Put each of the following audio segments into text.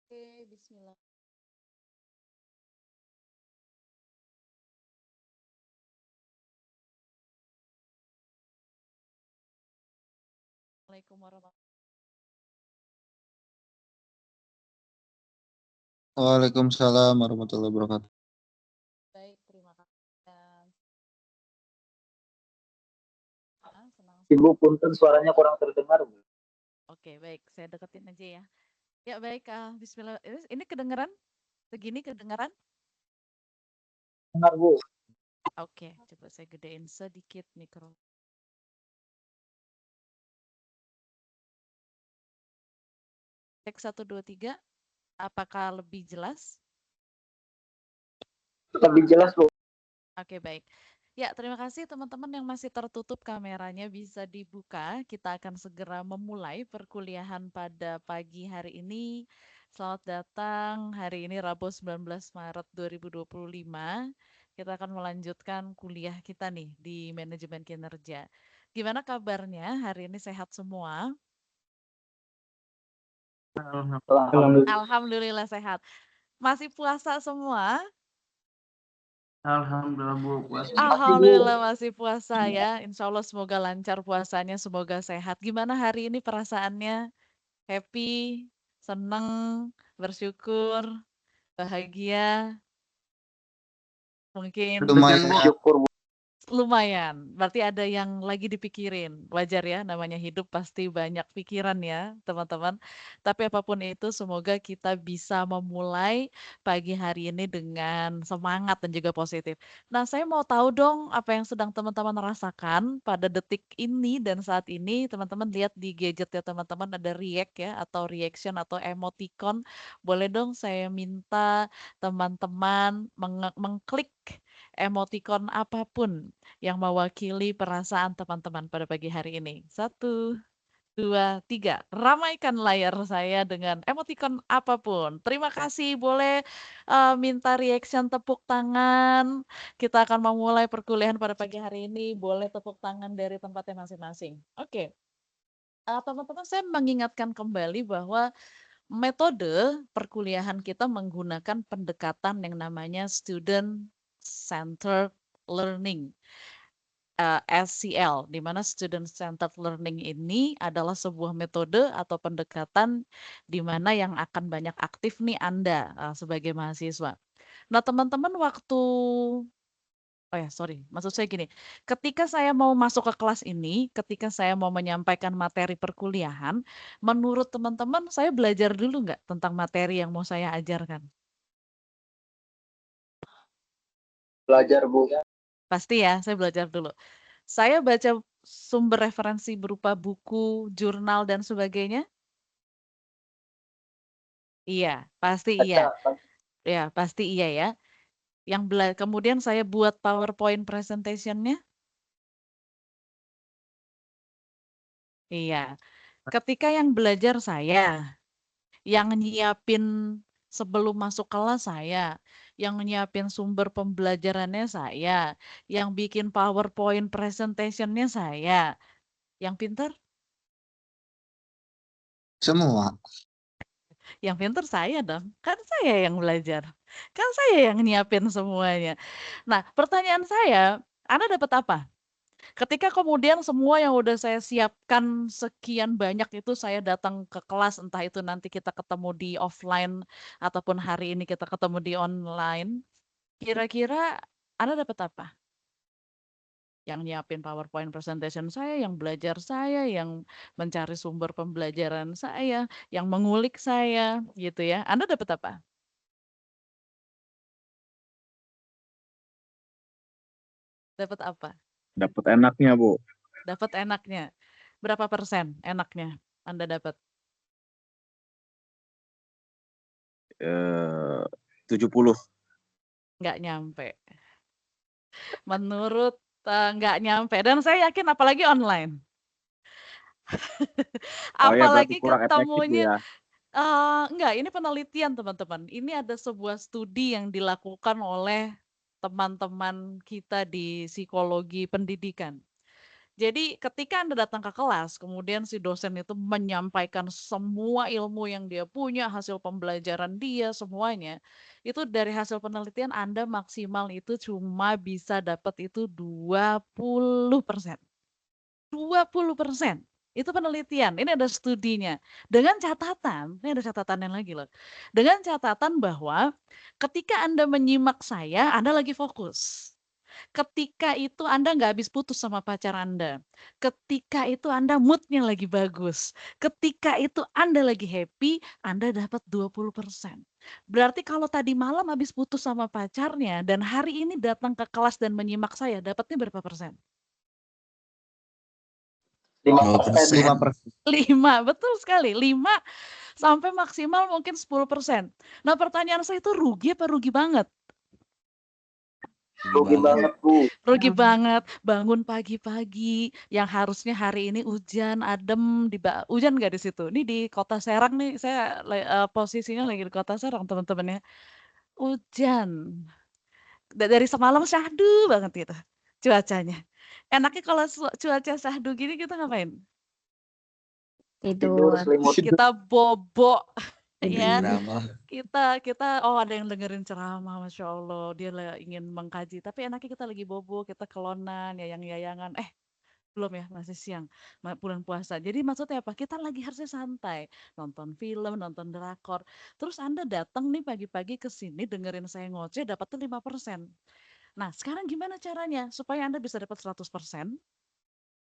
Oke, bismillah. Assalamualaikum warahmatullahi Waalaikumsalam warahmatullahi wabarakatuh. wabarakatuh. Terima kasih. Senang. Ibu punten suaranya kurang terdengar, Bu. Oke, baik. Saya deketin aja ya. Ya, baik. Bismillah. Ini kedengeran? Segini kedengeran? Dengar, Bu. Oke, coba saya gedein sedikit mikro. Cek 1, 2, 3. Apakah lebih jelas? Lebih jelas, Bu. Oke, baik. Ya, terima kasih teman-teman yang masih tertutup kameranya bisa dibuka. Kita akan segera memulai perkuliahan pada pagi hari ini. Selamat datang. Hari ini Rabu 19 Maret 2025. Kita akan melanjutkan kuliah kita nih di manajemen kinerja. Gimana kabarnya? Hari ini sehat semua? Alhamdulillah. Alhamdulillah sehat. Masih puasa semua? Alhamdulillah, Bu, puasa. Alhamdulillah masih puasa ya. Insya Allah semoga lancar puasanya, semoga sehat. Gimana hari ini perasaannya? Happy, seneng, bersyukur, bahagia? Mungkin Lumayan. Syukur, Bu. lumayan. Berarti ada yang lagi dipikirin. Wajar ya, namanya hidup pasti banyak pikiran ya, teman-teman. Tapi apapun itu, semoga kita bisa memulai pagi hari ini dengan semangat dan juga positif. Nah, saya mau tahu dong apa yang sedang teman-teman rasakan pada detik ini dan saat ini. Teman-teman lihat di gadget ya, teman-teman ada react ya, atau reaction atau emoticon. Boleh dong saya minta teman-teman mengklik emoticon apapun yang mewakili perasaan teman-teman pada pagi hari ini. 1, 2, 3. Ramaikan layar saya dengan emoticon apapun. Terima kasih. Boleh minta reaction tepuk tangan. Kita akan memulai perkuliahan pada pagi hari ini. Boleh tepuk tangan dari tempatnya masing-masing. Oke. Teman-teman, saya mengingatkan kembali bahwa metode perkuliahan kita menggunakan pendekatan yang namanya student centered learning. SCL, di mana Student Centered Learning ini adalah sebuah metode atau pendekatan di mana yang akan banyak aktif nih Anda sebagai mahasiswa. Nah, teman-teman waktu oh ya, sorry, maksud saya gini, ketika saya mau masuk ke kelas ini, ketika saya mau menyampaikan materi perkuliahan, menurut teman-teman saya belajar dulu nggak tentang materi yang mau saya ajarkan? Belajar, Bu. Pasti ya, saya belajar dulu. Saya baca sumber referensi berupa buku, jurnal, dan sebagainya? Iya, pasti iya. Baca. Ya, pasti iya ya. Kemudian saya buat PowerPoint presentation-nya? Iya. Ketika yang belajar saya, yang nyiapin sebelum masuk kelas saya, yang nyiapin sumber pembelajarannya saya, yang bikin PowerPoint presentation-nya saya. Yang pintar? Semua. Yang pintar saya dong. Kan saya yang belajar. Kan saya yang nyiapin semuanya. Nah, pertanyaan saya, Anda dapat apa? Ketika kemudian semua yang udah saya siapkan sekian banyak itu saya datang ke kelas, entah itu nanti kita ketemu di offline ataupun hari ini kita ketemu di online, kira-kira Anda dapat apa? Yang nyiapin PowerPoint presentation saya, yang belajar saya, yang mencari sumber pembelajaran saya, yang mengulik saya, gitu ya. Anda dapat apa? Dapat apa? Dapat enaknya, Bu. Dapat enaknya. Berapa persen enaknya Anda dapat? 70. Nggak nyampe. Menurut nggak nyampe. Dan saya yakin apalagi online. Oh ya, berarti Apalagi kurang efektif Bu ketemunya, ya. enggak, ini penelitian teman-teman. Ini ada sebuah studi yang dilakukan oleh teman-teman kita di psikologi pendidikan. Jadi ketika Anda datang ke kelas, kemudian si dosen itu menyampaikan semua ilmu yang dia punya, hasil pembelajaran dia, semuanya. Itu dari hasil penelitian Anda maksimal itu cuma bisa dapat itu 20%. 20%. Itu penelitian, ini ada studinya. Dengan catatan, ini ada catatannya lagi loh. Dengan catatan bahwa ketika Anda menyimak saya, Anda lagi fokus. Ketika itu Anda nggak habis putus sama pacar Anda. Ketika itu Anda mood-nya lagi bagus. Ketika itu Anda lagi happy, Anda dapat 20%. Berarti kalau tadi malam habis putus sama pacarnya dan hari ini datang ke kelas dan menyimak saya, dapatnya berapa persen? 5%. 5%. 5, betul sekali. 5 sampai maksimal mungkin 10%. Nah, pertanyaan saya itu rugi apa rugi banget? Rugi banget, Bu. Rugi banget, bangun pagi-pagi, yang harusnya hari ini hujan, adem, hujan nggak di situ? Ini di Kota Serang nih, saya posisinya lagi di Kota Serang, teman-teman ya. Hujan. Dari semalam syahdu banget gitu cuacanya. Enaknya kalau cuaca syahdu gini kita ngapain? Tidur Tidur. selimut. Kita bobok ya. Drama. Kita ada yang dengerin ceramah, Masya Allah, dia ingin mengkaji, tapi enaknya kita lagi bobo, kita kelonan, yayang-yayangan, belum ya, masih siang, bulan puasa. Jadi maksudnya apa? Kita lagi harusnya santai, nonton film, nonton drakor. Terus Anda datang nih pagi-pagi ke sini dengerin saya ngoceh, dapatnya 5%. Nah, sekarang gimana caranya supaya Anda bisa dapat 100%?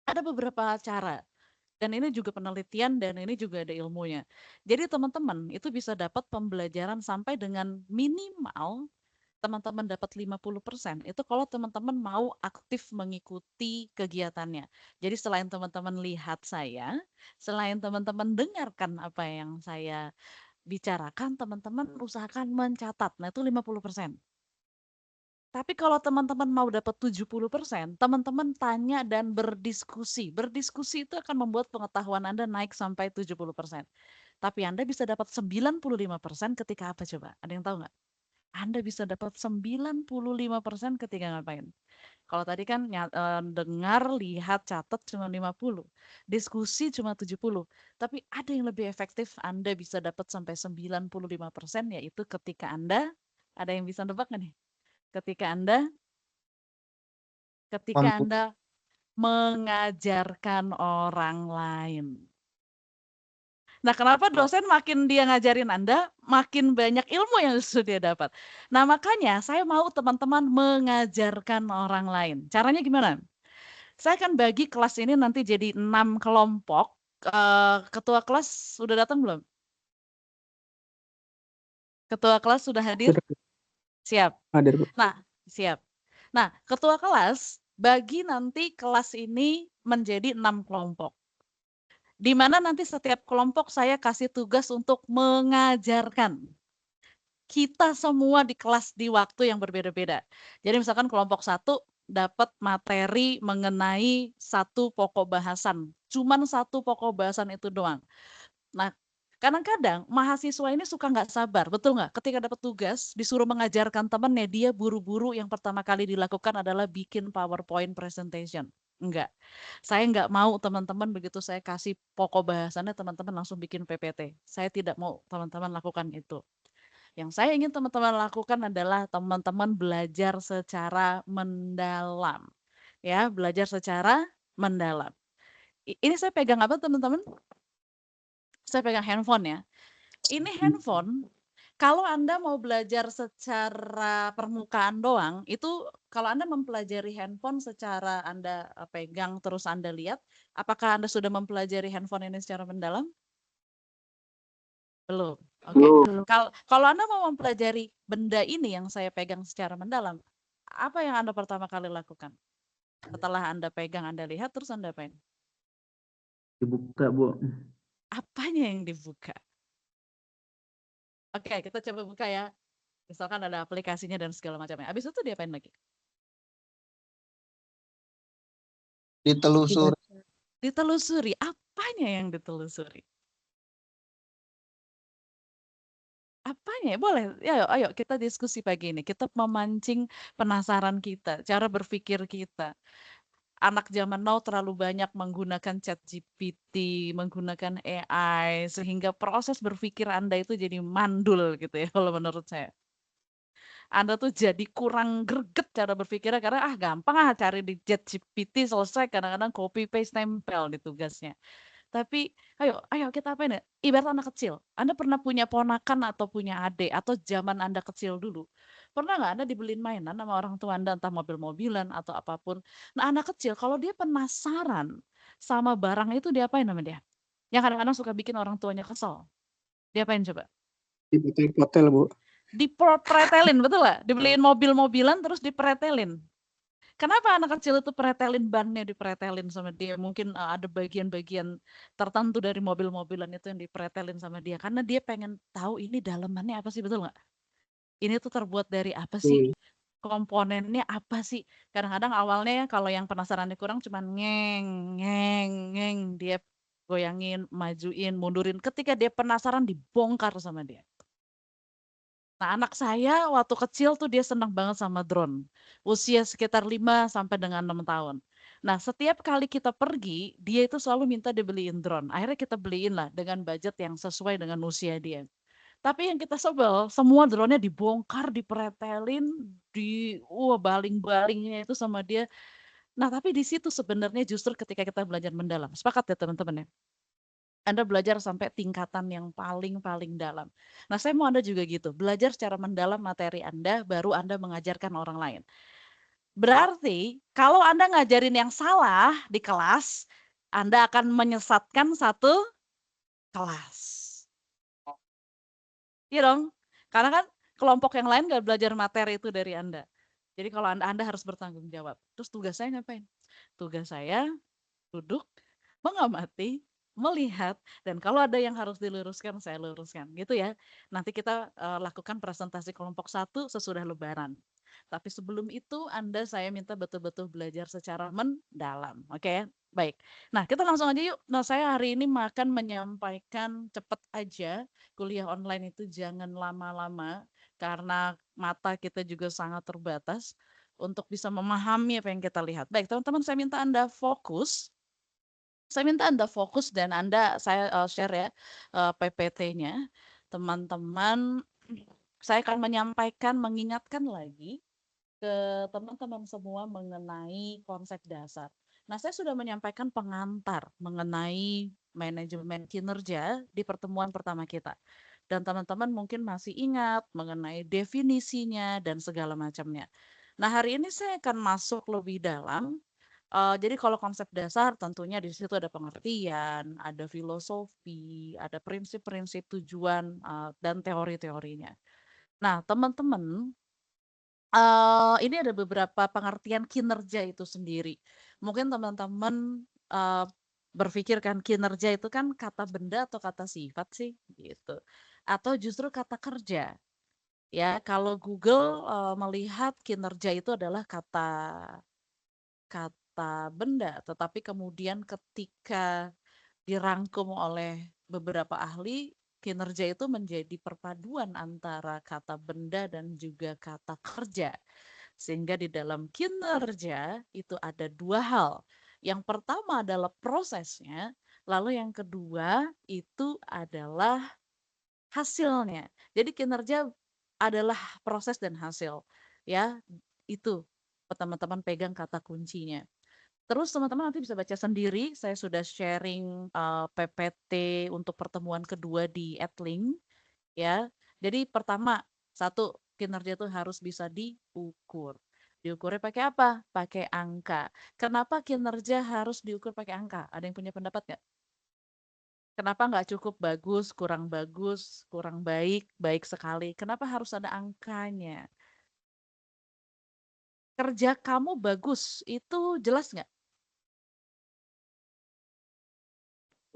Ada beberapa cara. Dan ini juga penelitian dan ini juga ada ilmunya. Jadi teman-teman itu bisa dapat pembelajaran sampai dengan minimal teman-teman dapat 50% itu kalau teman-teman mau aktif mengikuti kegiatannya. Jadi selain teman-teman lihat saya, selain teman-teman dengarkan apa yang saya bicarakan, teman-teman usahakan mencatat. Nah, itu 50%. Tapi kalau teman-teman mau dapat 70%, teman-teman tanya dan berdiskusi. Berdiskusi itu akan membuat pengetahuan Anda naik sampai 70%. Tapi Anda bisa dapat 95% ketika apa coba? Ada yang tahu nggak? Anda bisa dapat 95% ketika ngapain? Kalau tadi kan dengar, lihat, catat cuma 50. Diskusi cuma 70. Tapi ada yang lebih efektif Anda bisa dapat sampai 95% yaitu ketika Anda, ada yang bisa nebak nggak nih? Ketika Anda Mem- mengajarkan orang lain. Nah, kenapa dosen makin dia ngajarin Anda, makin banyak ilmu yang sudah dia dapat. Nah, makanya saya mau teman-teman mengajarkan orang lain. Caranya gimana? Saya akan bagi kelas ini nanti jadi 6 kelompok. Ketua kelas sudah datang belum? Ketua kelas sudah hadir? Siap. Hadir, Bu. Nah, siap. Nah, ketua kelas bagi nanti kelas ini menjadi 6 kelompok. Di mana nanti setiap kelompok saya kasih tugas untuk mengajarkan. Kita semua di kelas di waktu yang berbeda-beda. Jadi misalkan kelompok 1 dapat materi mengenai 1 pokok bahasan. Cuman 1 pokok bahasan itu doang. Nah, kadang-kadang mahasiswa ini suka nggak sabar, betul nggak? Ketika dapat tugas, disuruh mengajarkan temannya, dia buru-buru yang pertama kali dilakukan adalah bikin PowerPoint presentation. Enggak. Saya nggak mau teman-teman begitu saya kasih pokok bahasannya, teman-teman langsung bikin PPT. Saya tidak mau teman-teman lakukan itu. Yang saya ingin teman-teman lakukan adalah teman-teman belajar secara mendalam. Ya, belajar secara mendalam. Ini saya pegang apa teman-teman? Saya pegang handphone ya. Ini handphone, kalau Anda mau belajar secara permukaan doang, itu kalau Anda mempelajari handphone secara Anda pegang terus Anda lihat, apakah Anda sudah mempelajari handphone ini secara mendalam? Belum. Oke. Belum. Kalau Anda mau mempelajari benda ini yang saya pegang secara mendalam, apa yang Anda pertama kali lakukan? Setelah Anda pegang, Anda lihat, terus Anda apain? Dibuka, Bu. Apanya yang dibuka? Oke, kita coba buka ya. Misalkan ada aplikasinya dan segala macamnya. Habis itu diapain lagi? Ditelusuri. Ditelusuri. Apanya yang ditelusuri? Apanya ya? Boleh. Ya, ayo kita diskusi pagi ini. Kita memancing penasaran kita, cara berpikir kita. anak zaman now terlalu banyak menggunakan ChatGPT, menggunakan AI, sehingga proses berpikir Anda itu jadi mandul gitu ya kalau menurut saya. Anda tuh jadi kurang greget cara berpikirnya karena gampang cari di ChatGPT selesai, kadang-kadang copy paste tempel di tugasnya. Tapi ayo kita apain ya? Ibarat anak kecil. Anda pernah punya ponakan atau punya adik atau zaman Anda kecil dulu. Pernah nggak Anda dibeliin mainan sama orang tua Anda entah mobil-mobilan atau apapun. Nah, anak kecil kalau dia penasaran sama barang itu diapain sama dia? Yang kadang-kadang suka bikin orang tuanya kesel. Diapain coba? Dipotel, Bu. Dipretelin, betul nggak? Dibeliin mobil-mobilan terus dipretelin. Kenapa anak kecil itu pretelin bannya dipretelin sama dia? Mungkin ada bagian-bagian tertentu dari mobil-mobilan itu yang dipretelin sama dia. Karena dia pengen tahu ini dalemannya apa sih, betul nggak? Ini tuh terbuat dari apa sih? Komponennya apa sih? Kadang-kadang awalnya kalau yang penasarannya kurang cuman ngeng. Dia goyangin, majuin, mundurin. Ketika dia penasaran dibongkar sama dia. Nah, anak saya waktu kecil tuh dia senang banget sama drone. Usia sekitar 5 sampai dengan 6 tahun. Nah, setiap kali kita pergi, dia itu selalu minta dibeliin drone. Akhirnya kita beliin lah dengan budget yang sesuai dengan usia dia. Tapi yang kita sebel, semua drone-nya dibongkar, dipretelin, baling-balingnya itu sama dia. Nah, tapi di situ sebenarnya justru ketika kita belajar mendalam. Sepakat ya teman-teman ya? Anda belajar sampai tingkatan yang paling dalam. Nah, saya mau Anda juga gitu, belajar secara mendalam materi Anda, baru Anda mengajarkan orang lain. Berarti, kalau Anda ngajarin yang salah di kelas, Anda akan menyesatkan satu kelas. Iya dong? Karena kan kelompok yang lain nggak belajar materi itu dari Anda. Jadi kalau Anda harus bertanggung jawab. Terus tugas saya ngapain? Tugas saya duduk, mengamati, melihat, dan kalau ada yang harus diluruskan, saya luruskan, gitu ya. Nanti kita lakukan presentasi kelompok 1 sesudah Lebaran. Tapi sebelum itu saya minta betul-betul belajar secara mendalam, oke? Baik. Nah, kita langsung aja yuk. Nah, saya hari ini akan menyampaikan cepet aja, kuliah online itu jangan lama-lama, karena mata kita juga sangat terbatas untuk bisa memahami apa yang kita lihat. Baik, teman-teman, saya minta Anda fokus. Saya minta Anda fokus dan saya share ya PPT-nya. Teman-teman, saya akan mengingatkan lagi ke teman-teman semua mengenai konsep dasar. Nah, saya sudah menyampaikan pengantar mengenai manajemen kinerja di pertemuan pertama kita. Dan teman-teman mungkin masih ingat mengenai definisinya dan segala macamnya. Nah, hari ini saya akan masuk lebih dalam. Jadi kalau konsep dasar tentunya di situ ada pengertian, ada filosofi, ada prinsip-prinsip tujuan, dan teori-teorinya. Nah, teman-teman, ini ada beberapa pengertian kinerja itu sendiri. Mungkin teman-teman berpikir kan kinerja itu kan kata benda atau kata sifat sih, gitu. Atau justru kata kerja. Ya, kalau Google melihat kinerja itu adalah kata benda, tetapi kemudian ketika dirangkum oleh beberapa ahli, kinerja itu menjadi perpaduan antara kata benda dan juga kata kerja. Sehingga di dalam kinerja itu ada dua hal. Yang pertama adalah prosesnya, lalu yang kedua itu adalah hasilnya. Jadi kinerja adalah proses dan hasil. Ya, itu teman-teman pegang kata kuncinya. Terus teman-teman nanti bisa baca sendiri, saya sudah sharing PPT untuk pertemuan kedua di Adlink ya. Jadi pertama, satu, kinerja itu harus bisa diukur. Diukurnya pakai apa? Pakai angka. Kenapa kinerja harus diukur pakai angka? Ada yang punya pendapat nggak? Kenapa nggak cukup bagus, kurang baik, baik sekali? Kenapa harus ada angkanya? Kerja kamu bagus, itu jelas nggak?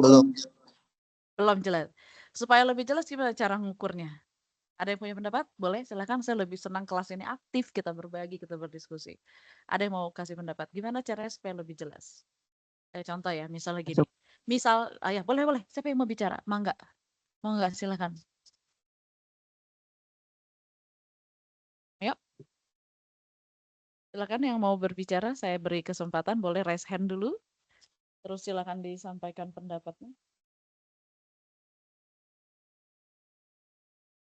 Belum. Belum jelas. Supaya lebih jelas gimana cara ngukurnya? Ada yang punya pendapat? Boleh, silakan. Saya lebih senang kelas ini aktif, kita berbagi, kita berdiskusi. Ada yang mau kasih pendapat? Gimana caranya supaya lebih jelas? Contoh ya, misalnya gini. Misal, ya boleh. Siapa yang mau bicara? Mangga. Mau nggak? Silakan. Ayo. Silakan yang mau berbicara, saya beri kesempatan, boleh raise hand dulu. Terus silakan disampaikan pendapatnya.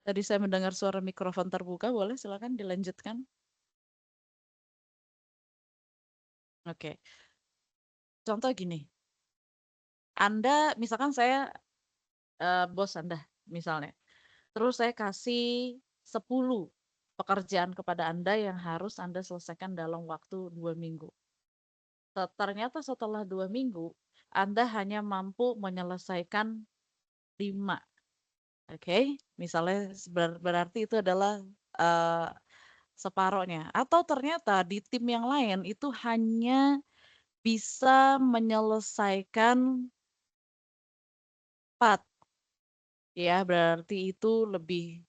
Tadi saya mendengar suara mikrofon terbuka, boleh silakan dilanjutkan. Oke, contoh gini, Anda, misalkan saya bos Anda, misalnya. Terus saya kasih 10 pekerjaan kepada Anda yang harus Anda selesaikan dalam waktu 2 minggu. Ternyata setelah 2 minggu, Anda hanya mampu menyelesaikan 5. Oke, misalnya berarti itu adalah separohnya. Atau ternyata di tim yang lain itu hanya bisa menyelesaikan 4. Ya, berarti itu lebih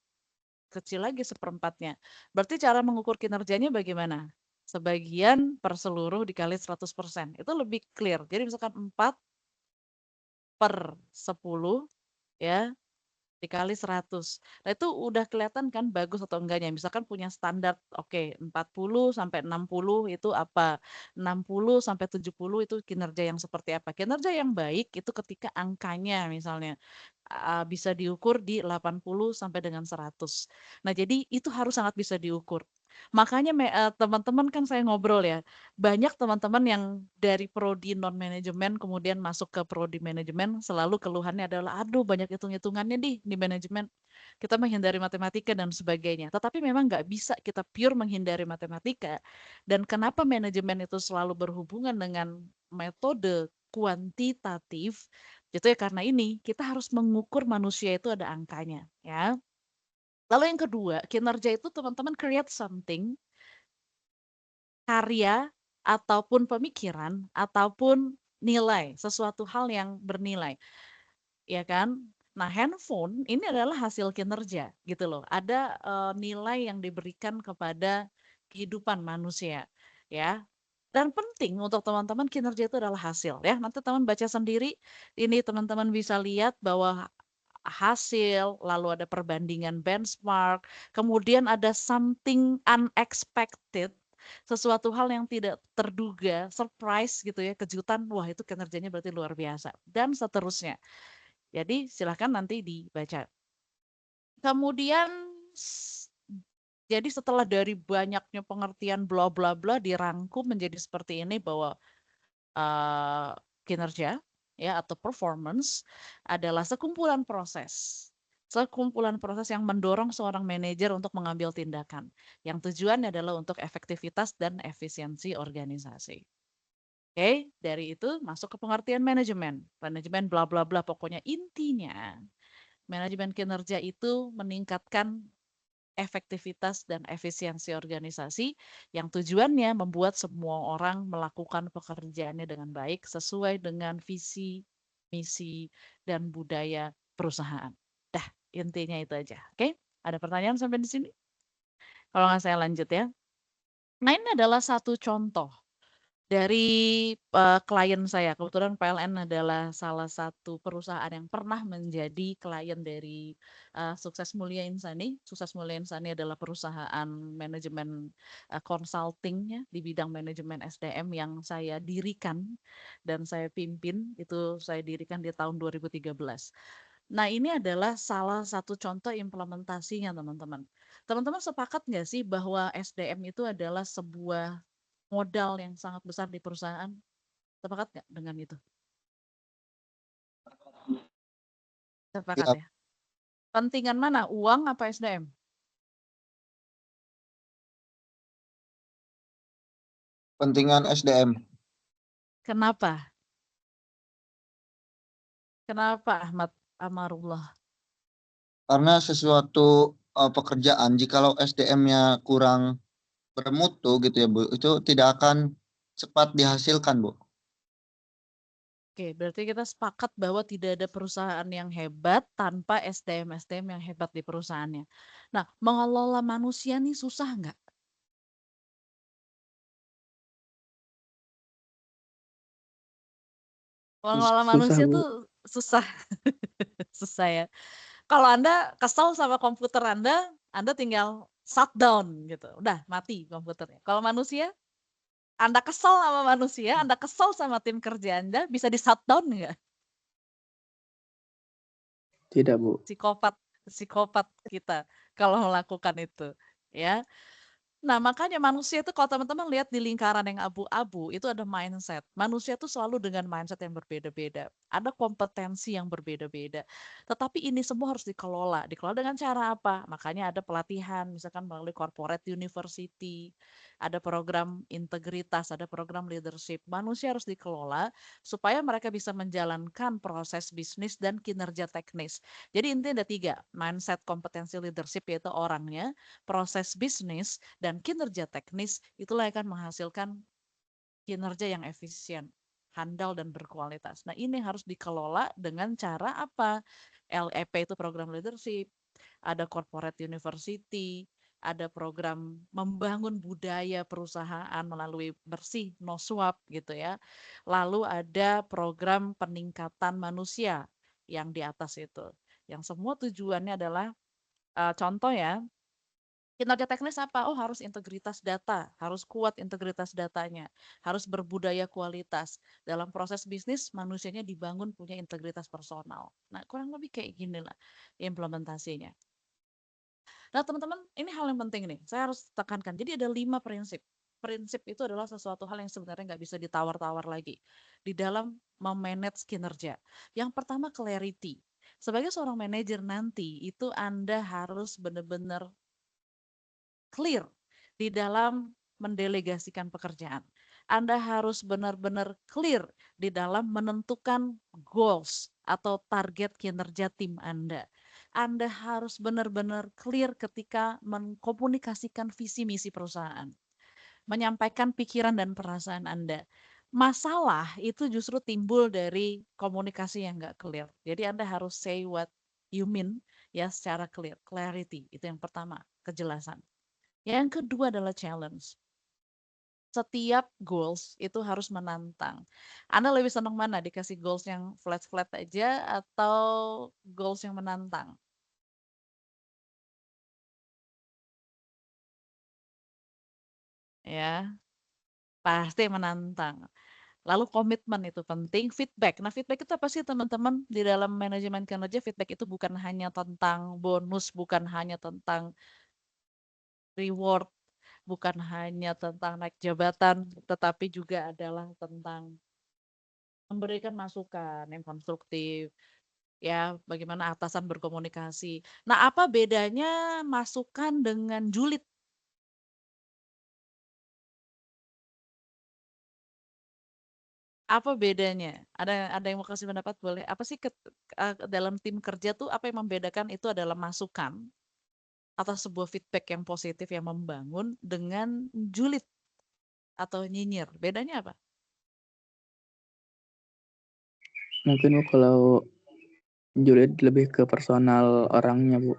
kecil lagi seperempatnya. Berarti cara mengukur kinerjanya bagaimana? Sebagian per seluruh dikali 100%. Itu lebih clear. Jadi misalkan 4 per 10 ya dikali 100. Nah, itu udah kelihatan kan bagus atau enggaknya. Misalkan punya standar, oke, 40 sampai 60 itu apa? 60 sampai 70 itu kinerja yang seperti apa? Kinerja yang baik itu ketika angkanya misalnya bisa diukur di 80 sampai dengan 100. Nah, jadi itu harus sangat bisa diukur. Makanya teman-teman kan saya ngobrol ya, banyak teman-teman yang dari prodi non manajemen kemudian masuk ke prodi manajemen selalu keluhannya adalah aduh banyak hitung-hitungannya di manajemen. Kita menghindari matematika dan sebagainya. Tetapi memang nggak bisa kita pure menghindari matematika. Dan kenapa manajemen itu selalu berhubungan dengan metode kuantitatif, itu ya karena ini kita harus mengukur manusia itu ada angkanya ya. Lalu yang kedua, kinerja itu teman-teman create something, karya ataupun pemikiran ataupun nilai, sesuatu hal yang bernilai, ya kan? Nah, handphone ini adalah hasil kinerja gitu loh. Ada nilai yang diberikan kepada kehidupan manusia, ya. Dan penting untuk teman-teman kinerja itu adalah hasil ya. Nanti teman baca sendiri, ini teman-teman bisa lihat bahwa hasil, lalu ada perbandingan benchmark, kemudian ada something unexpected, sesuatu hal yang tidak terduga, surprise gitu ya, kejutan, wah itu kinerjanya berarti luar biasa, dan seterusnya. Jadi silahkan nanti dibaca. Kemudian, jadi setelah dari banyaknya pengertian bla bla bla dirangkum menjadi seperti ini bahwa kinerja ya atau performance adalah sekumpulan proses. Sekumpulan proses yang mendorong seorang manajer untuk mengambil tindakan. Yang tujuannya adalah untuk efektivitas dan efisiensi organisasi. Oke, dari itu masuk ke pengertian manajemen. Manajemen bla bla bla, pokoknya intinya manajemen kinerja itu meningkatkan efektivitas dan efisiensi organisasi yang tujuannya membuat semua orang melakukan pekerjaannya dengan baik sesuai dengan visi, misi, dan budaya perusahaan. Dah, intinya itu aja. Oke, ada pertanyaan sampai di sini? Kalau nggak saya lanjut ya. Nah, ini adalah satu contoh dari klien saya. Kebetulan PLN adalah salah satu perusahaan yang pernah menjadi klien dari Sukses Mulia Insani. Sukses Mulia Insani adalah perusahaan manajemen consulting di bidang manajemen SDM yang saya dirikan dan saya pimpin. Itu saya dirikan di tahun 2013. Nah, ini adalah salah satu contoh implementasinya, teman-teman. Teman-teman sepakat nggak sih bahwa SDM itu adalah sebuah modal yang sangat besar di perusahaan? Sepakat nggak dengan itu? Sepakat Ya, ya. Pentingan mana? Uang apa SDM? pentingan SDM. Kenapa? Kenapa Ahmad Amarullah? Karena sesuatu pekerjaan, jikalau SDM-nya kurang bermutu gitu ya Bu, itu tidak akan cepat dihasilkan Bu. Oke, berarti kita sepakat bahwa tidak ada perusahaan yang hebat tanpa SDM-SDM yang hebat di perusahaannya. Nah, mengelola manusia nih susah nggak? Mengelola Susah, manusia Bu. tuh susah. Susah ya. Kalau Anda kesal sama komputer Anda tinggal shutdown gitu. Udah mati komputernya. Kalau manusia Anda kesel sama manusia, Anda kesel sama tim kerja Anda, bisa di-shutdown nggak? Tidak, Bu. Psikopat kita kalau melakukan itu, ya. Nah, makanya manusia itu kalau teman-teman lihat di lingkaran yang abu-abu, itu ada mindset. Manusia itu selalu dengan mindset yang berbeda-beda. Ada kompetensi yang berbeda-beda. Tetapi ini semua harus dikelola. Dikelola dengan cara apa? Makanya ada pelatihan, misalkan melalui corporate university, ada program integritas, ada program leadership. Manusia harus dikelola supaya mereka bisa menjalankan proses bisnis dan kinerja teknis. Jadi intinya ada 3, mindset, kompetensi, leadership, yaitu orangnya, proses bisnis, dan kinerja teknis, itulah yang akan menghasilkan kinerja yang efisien, handal, dan berkualitas. Nah, ini harus dikelola dengan cara apa? LEP itu program leadership, ada corporate university, ada program membangun budaya perusahaan melalui bersih, no swap gitu ya. Lalu ada program peningkatan manusia yang di atas itu. Yang semua tujuannya adalah contoh ya, kinerja teknis apa? Oh, harus integritas data, harus kuat integritas datanya, harus berbudaya kualitas. Dalam proses bisnis, manusianya dibangun punya integritas personal. Nah, kurang lebih kayak gini lah implementasinya. Nah, teman-teman, ini hal yang penting nih. Saya harus tekankan. Jadi ada 5 prinsip. Prinsip itu adalah sesuatu hal yang sebenarnya nggak bisa ditawar-tawar lagi di dalam memanage kinerja. Yang pertama, clarity. Sebagai seorang manajer nanti, itu Anda harus benar-benar clear di dalam mendelegasikan pekerjaan. Anda harus benar-benar clear di dalam menentukan goals atau target kinerja tim Anda. Anda harus benar-benar clear ketika mengkomunikasikan visi misi perusahaan, menyampaikan pikiran dan perasaan Anda. Masalah itu justru timbul dari komunikasi yang nggak clear. Jadi Anda harus say what you mean ya secara clear, clarity itu yang pertama, kejelasan. Yang kedua adalah challenge. Setiap goals itu harus menantang. Anda lebih senang mana? Dikasih goals yang flat-flat aja atau goals yang menantang? Ya, pasti menantang. Lalu komitmen itu penting, feedback. Nah, feedback itu apa sih teman-teman? Di dalam manajemen kinerja, feedback itu bukan hanya tentang bonus, bukan hanya tentang reward, bukan hanya tentang naik jabatan, tetapi juga adalah tentang memberikan masukan yang konstruktif, ya, bagaimana atasan berkomunikasi. Nah, apa bedanya masukan dengan julid? Apa bedanya? Ada yang mau kasih pendapat boleh? Apa sih dalam tim kerja tuh apa yang membedakan itu adalah masukan atau sebuah feedback yang positif yang membangun dengan julid atau nyinyir? Bedanya apa? Mungkin Bu kalau julid lebih ke personal orangnya, Bu.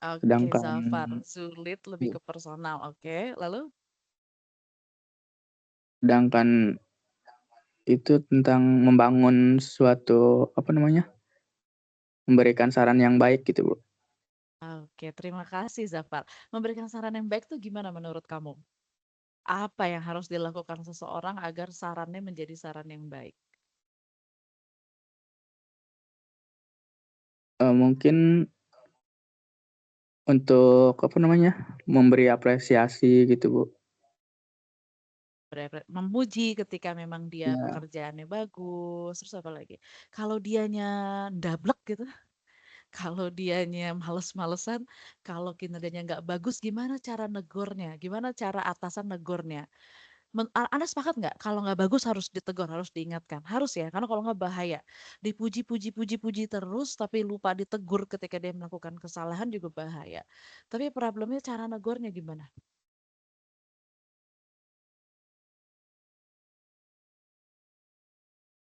Oke, Sedangkan Zafar, julid lebih ke personal. Oke, lalu? sedangkan itu tentang membangun suatu memberikan saran yang baik gitu, Bu. Oke, terima kasih Zafar. Memberikan saran yang baik tuh gimana menurut kamu? Apa yang harus dilakukan seseorang agar sarannya menjadi saran yang baik? Mungkin untuk memberi apresiasi gitu, Bu. Memuji ketika memang dia Ya, pekerjaannya bagus, terus apa lagi? Kalau dianya dablek gitu, kalau dianya males-malesan, kalau kinerjanya nggak bagus, gimana cara negornya? Gimana cara atasan negornya? Anda sepakat nggak kalau nggak bagus harus ditegur, harus diingatkan? Harus ya, karena kalau nggak bahaya. Dipuji terus, tapi lupa ditegur ketika dia melakukan kesalahan juga bahaya. Tapi problemnya cara negornya gimana?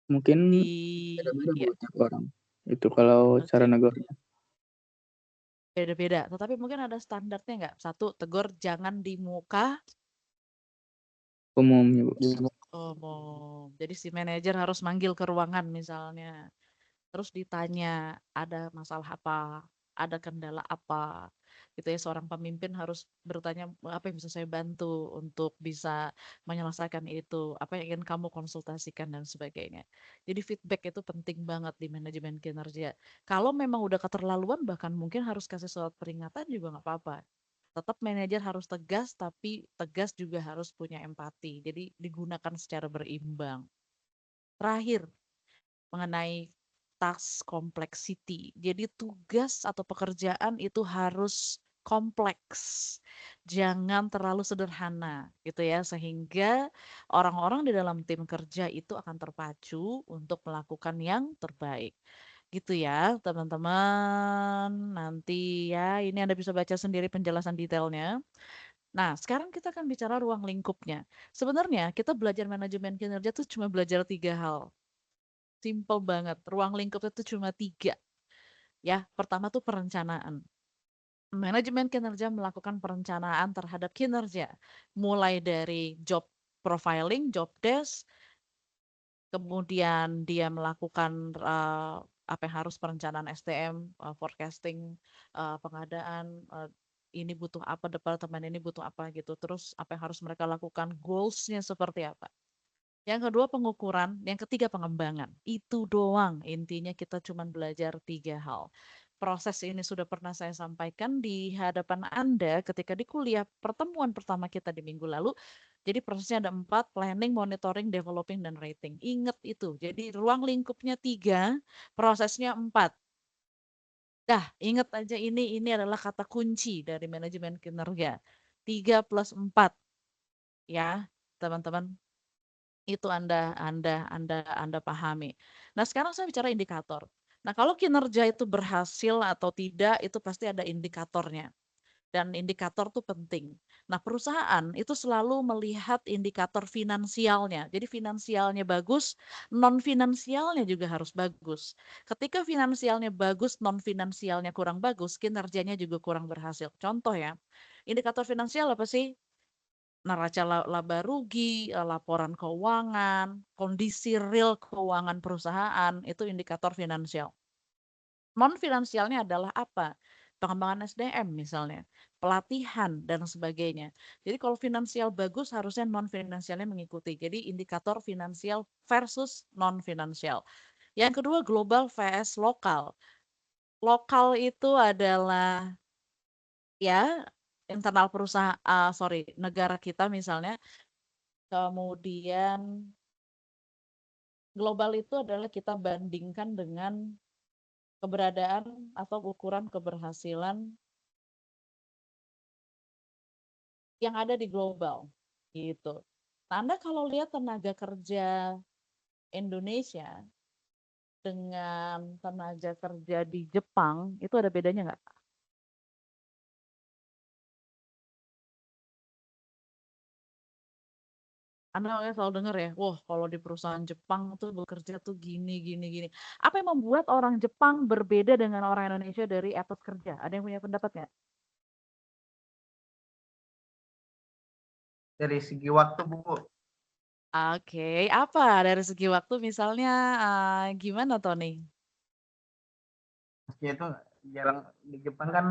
mungkin Di, beda-beda, ya, Bu, tiap orang. Itu kalau cara oke. negornya Beda-beda, tetapi mungkin ada standarnya nggak? Satu, tegur jangan di muka umumnya, Bu. umum. Jadi si manajer harus manggil ke ruangan misalnya. Terus ditanya, ada masalah apa? Ada kendala apa? gitu ya. Seorang pemimpin harus bertanya, apa yang bisa saya bantu untuk bisa menyelesaikan itu, apa yang ingin kamu konsultasikan dan sebagainya. Jadi feedback itu penting banget di manajemen kinerja. Kalau memang udah keterlaluan bahkan mungkin harus kasih surat peringatan juga nggak apa-apa. Tetap manajer harus tegas, tapi tegas juga harus punya empati. Jadi digunakan secara berimbang. Terakhir, mengenai task complexity. Jadi tugas atau pekerjaan itu harus kompleks. Jangan terlalu sederhana gitu ya, sehingga orang-orang di dalam tim kerja itu akan terpacu untuk melakukan yang terbaik. Gitu ya, teman-teman. Nanti ya, ini Anda bisa baca sendiri penjelasan detailnya. Nah, sekarang kita akan bicara ruang lingkupnya. Sebenarnya kita belajar manajemen kinerja tuh cuma belajar 3 hal. Simple banget. Ruang lingkupnya tuh cuma 3. Ya, pertama tuh perencanaan. Manajemen kinerja melakukan perencanaan terhadap kinerja. Mulai dari job profiling, job desk, kemudian dia melakukan apa yang harus perencanaan SDM, forecasting, pengadaan, ini butuh apa, departemen ini butuh apa gitu. Terus apa yang harus mereka lakukan, goals-nya seperti apa. Yang kedua pengukuran, yang ketiga pengembangan. Itu doang intinya kita cuma belajar 3 hal. Proses ini sudah pernah saya sampaikan di hadapan Anda ketika di kuliah pertemuan pertama kita di minggu lalu. Jadi prosesnya ada 4, planning, monitoring, developing, dan rating. Ingat itu, jadi ruang lingkupnya 3, prosesnya 4. Dah, ingat aja ini adalah kata kunci dari manajemen kinerja. 3+4, ya teman-teman. Itu Anda pahami. Nah, sekarang saya bicara indikator. Nah, kalau kinerja itu berhasil atau tidak, itu pasti ada indikatornya. Dan indikator itu penting. Nah, perusahaan itu selalu melihat indikator finansialnya. Jadi finansialnya bagus, non finansialnya juga harus bagus. Ketika finansialnya bagus, non finansialnya kurang bagus, kinerjanya juga kurang berhasil. Contoh ya, indikator finansial apa sih? Neraca laba rugi, laporan keuangan, kondisi real keuangan perusahaan, itu indikator finansial. Non finansialnya adalah apa? Pengembangan SDM misalnya, pelatihan dan sebagainya. Jadi kalau finansial bagus harusnya non finansialnya mengikuti. Jadi indikator finansial versus non finansial. Yang kedua global vs lokal. Lokal itu adalah ya internal perusahaan, negara kita misalnya. Kemudian global itu adalah kita bandingkan dengan keberadaan atau ukuran keberhasilan yang ada di global gitu. Nah, Anda kalau lihat tenaga kerja Indonesia dengan tenaga kerja di Jepang itu ada bedanya nggak? Anda makanya selalu dengar ya, wah kalau di perusahaan Jepang tuh bekerja tuh gini, gini, gini. Apa yang membuat orang Jepang berbeda dengan orang Indonesia dari etos kerja? Ada yang punya pendapat nggak? Dari segi waktu, Bu. Oke, apa dari segi waktu misalnya gimana Tony? Maksudnya itu jarang di Jepang kan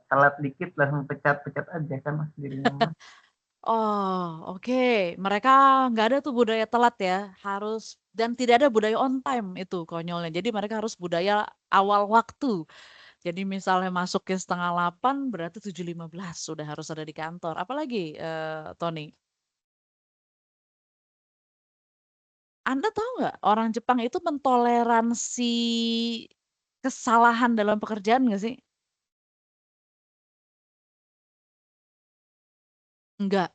telat dikit langsung pecat-pecat aja kan Mas dirinya Mas. Oh, oke. Mereka nggak ada tuh budaya telat ya, harus dan tidak ada budaya on time itu konyolnya. Jadi mereka harus budaya awal waktu. Jadi misalnya masuknya 7:30 berarti 7:15 sudah harus ada di kantor. Apalagi Tony? Anda tahu nggak orang Jepang itu mentoleransi kesalahan dalam pekerjaan nggak sih? Enggak.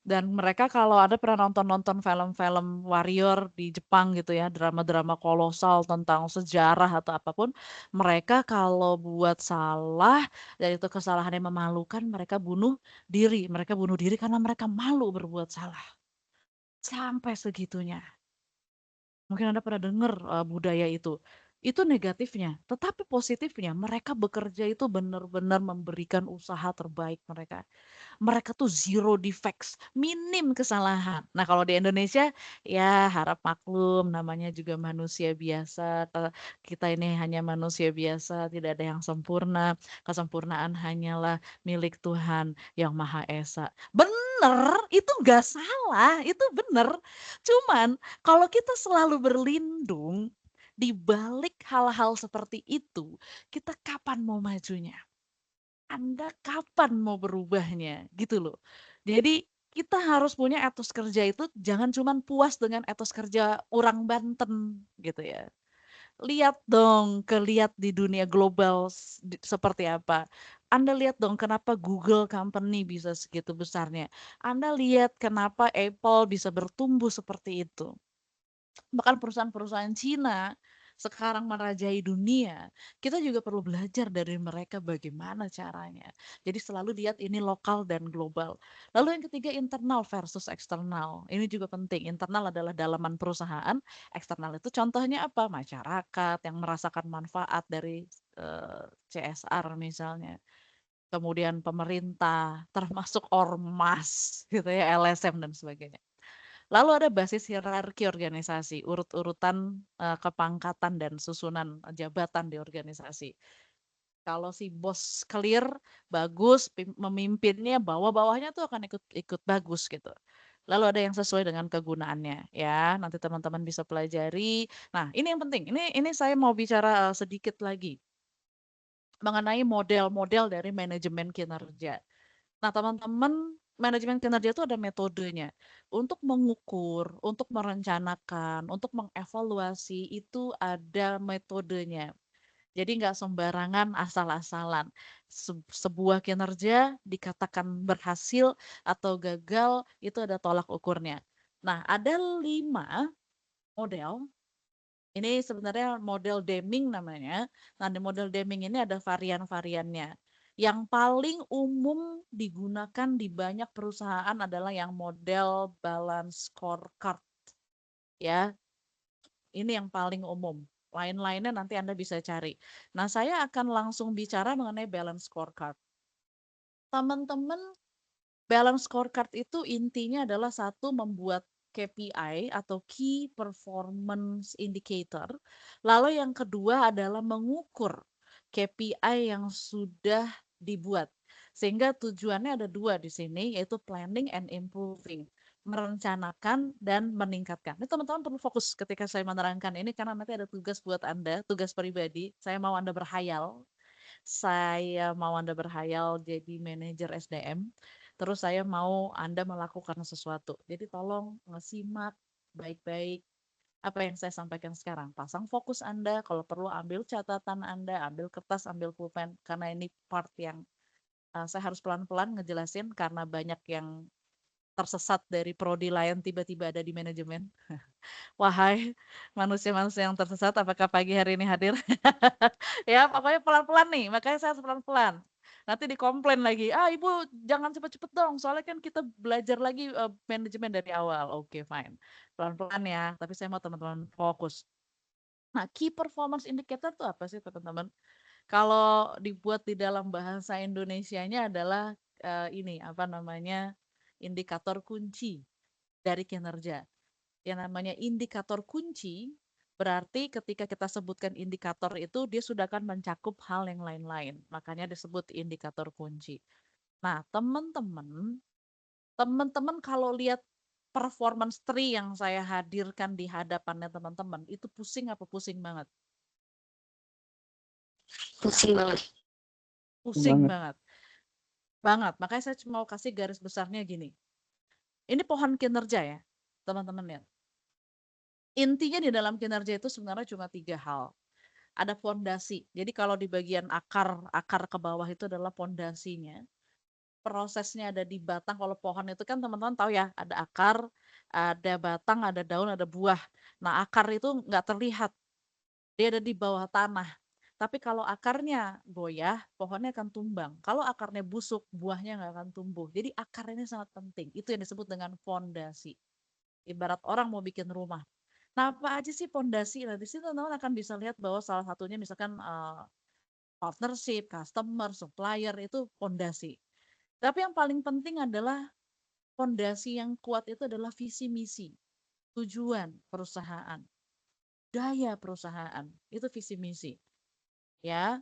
Dan mereka kalau ada pernah nonton film-film warrior di Jepang gitu ya, drama-drama kolosal tentang sejarah atau apapun, mereka kalau buat salah dan itu kesalahan yang memalukan, mereka bunuh diri. Mereka bunuh diri karena mereka malu berbuat salah. Sampai segitunya. Mungkin Anda pernah dengar budaya itu. Itu negatifnya, tetapi positifnya mereka bekerja itu benar-benar memberikan usaha terbaik mereka. Mereka tuh zero defects, minim kesalahan. Nah, kalau di Indonesia ya harap maklum namanya juga manusia biasa. Kita ini hanya manusia biasa, tidak ada yang sempurna. Kesempurnaan hanyalah milik Tuhan yang Maha Esa. Bener, itu nggak salah, itu bener. Cuman kalau kita selalu berlindung di balik hal-hal seperti itu, kita kapan mau majunya? Anda kapan mau berubahnya? Gitu loh. Jadi kita harus punya etos kerja itu jangan cuman puas dengan etos kerja orang Banten gitu ya. Lihat dong, lihat di dunia global seperti apa. Anda lihat dong kenapa Google Company bisa segitu besarnya. Anda lihat kenapa Apple bisa bertumbuh seperti itu. Bahkan perusahaan-perusahaan Cina sekarang merajai dunia, kita juga perlu belajar dari mereka bagaimana caranya. Jadi selalu lihat ini lokal dan global. Lalu yang ketiga internal versus eksternal. Ini juga penting. Internal adalah dalaman perusahaan, eksternal itu contohnya apa? Masyarakat yang merasakan manfaat dari CSR misalnya. Kemudian pemerintah, termasuk ormas gitu ya, LSM dan sebagainya. Lalu ada basis hierarki organisasi, urut-urutan kepangkatan dan susunan jabatan di organisasi. Kalau si bos clear, bagus, memimpinnya, bawah-bawahnya tuh akan ikut bagus gitu. Lalu ada yang sesuai dengan kegunaannya, ya. Nanti teman-teman bisa pelajari. Nah, ini yang penting. Ini saya mau bicara sedikit lagi mengenai model-model dari manajemen kinerja. Nah, teman-teman, manajemen kinerja itu ada metodenya. Untuk mengukur, untuk merencanakan, untuk mengevaluasi itu ada metodenya. Jadi nggak sembarangan asal-asalan. Sebuah kinerja dikatakan berhasil atau gagal itu ada tolak ukurnya. Nah, ada 5 model. Ini sebenarnya model Deming namanya. Nah, di model Deming ini ada varian-variannya. Yang paling umum digunakan di banyak perusahaan adalah yang model balance scorecard. Ya, ini yang paling umum. Lain-lainnya nanti Anda bisa cari. Nah, saya akan langsung bicara mengenai balance scorecard. Teman-teman, balance scorecard itu intinya adalah satu membuat KPI atau Key Performance Indicator. Lalu yang kedua adalah mengukur KPI yang sudah dibuat. Sehingga tujuannya ada 2 di sini, yaitu planning and improving. Merencanakan dan meningkatkan. Ini teman-teman perlu fokus ketika saya menerangkan ini karena nanti ada tugas buat Anda, tugas pribadi. Saya mau Anda berhayal. Saya mau Anda berhayal jadi manajer SDM. Terus saya mau Anda melakukan sesuatu. Jadi tolong simak baik-baik apa yang saya sampaikan sekarang. Pasang fokus Anda, kalau perlu ambil catatan Anda, ambil kertas, ambil pulpen. Karena ini part yang saya harus pelan-pelan ngejelasin karena banyak yang tersesat dari prodi lain tiba-tiba ada di manajemen. Wahai manusia-manusia yang tersesat, apakah pagi hari ini hadir? Ya, pokoknya pelan-pelan nih, makanya saya harus pelan-pelan. Nanti dikomplain lagi, ah ibu jangan cepet-cepet dong, soalnya kan kita belajar lagi manajemen dari awal. Oke, fine. Pelan-pelan ya, tapi saya mau teman-teman fokus. Nah, key performance indicator itu apa sih teman-teman? Kalau dibuat di dalam bahasa Indonesianya adalah ini, apa namanya, indikator kunci dari kinerja. Yang namanya indikator kunci, berarti ketika kita sebutkan indikator itu dia sudah akan mencakup hal yang lain-lain. Makanya disebut indikator kunci. Nah, teman-teman kalau lihat performance tree yang saya hadirkan di hadapannya teman-teman, itu pusing apa pusing banget? Pusing banget. Pusing Banget. banget. Banget. Makanya saya cuma mau kasih garis besarnya gini. Ini pohon kinerja ya, teman-teman ya. Intinya di dalam kinerja itu sebenarnya cuma 3 hal. Ada fondasi. Jadi kalau di bagian akar ke bawah itu adalah fondasinya. Prosesnya ada di batang. Kalau pohon itu kan teman-teman tahu ya, ada akar, ada batang, ada daun, ada buah. Nah, akar itu nggak terlihat. Dia ada di bawah tanah. Tapi kalau akarnya goyah, pohonnya akan tumbang. Kalau akarnya busuk, buahnya nggak akan tumbuh. Jadi akar ini sangat penting. Itu yang disebut dengan fondasi. Ibarat orang mau bikin rumah. Nah, apa aja sih pondasi? Nah, di sini teman-teman akan bisa lihat bahwa salah satunya misalkan partnership, customer, supplier itu pondasi. Tapi yang paling penting adalah pondasi yang kuat itu adalah visi misi, tujuan perusahaan, daya perusahaan, itu visi misi, ya.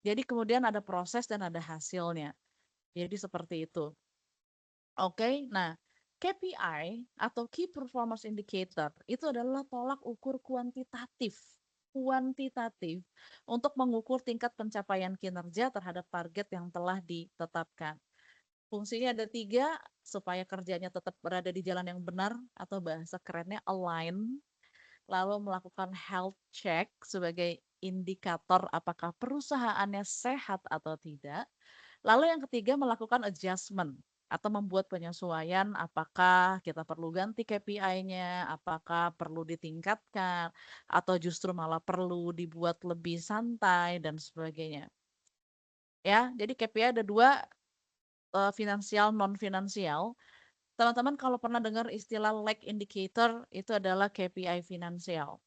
Jadi kemudian ada proses dan ada hasilnya. Jadi seperti itu. Oke, nah KPI atau Key Performance Indicator itu adalah tolak ukur kuantitatif. Kuantitatif untuk mengukur tingkat pencapaian kinerja terhadap target yang telah ditetapkan. Fungsinya ada 3, supaya kerjanya tetap berada di jalan yang benar atau bahasa kerennya align, lalu melakukan health check sebagai indikator apakah perusahaannya sehat atau tidak. Lalu yang ketiga melakukan adjustment atau membuat penyesuaian apakah kita perlu ganti KPI-nya, apakah perlu ditingkatkan, atau justru malah perlu dibuat lebih santai dan sebagainya. Ya, jadi KPI ada 2, finansial, non finansial. Teman-teman kalau pernah dengar istilah lag indicator itu adalah KPI finansial.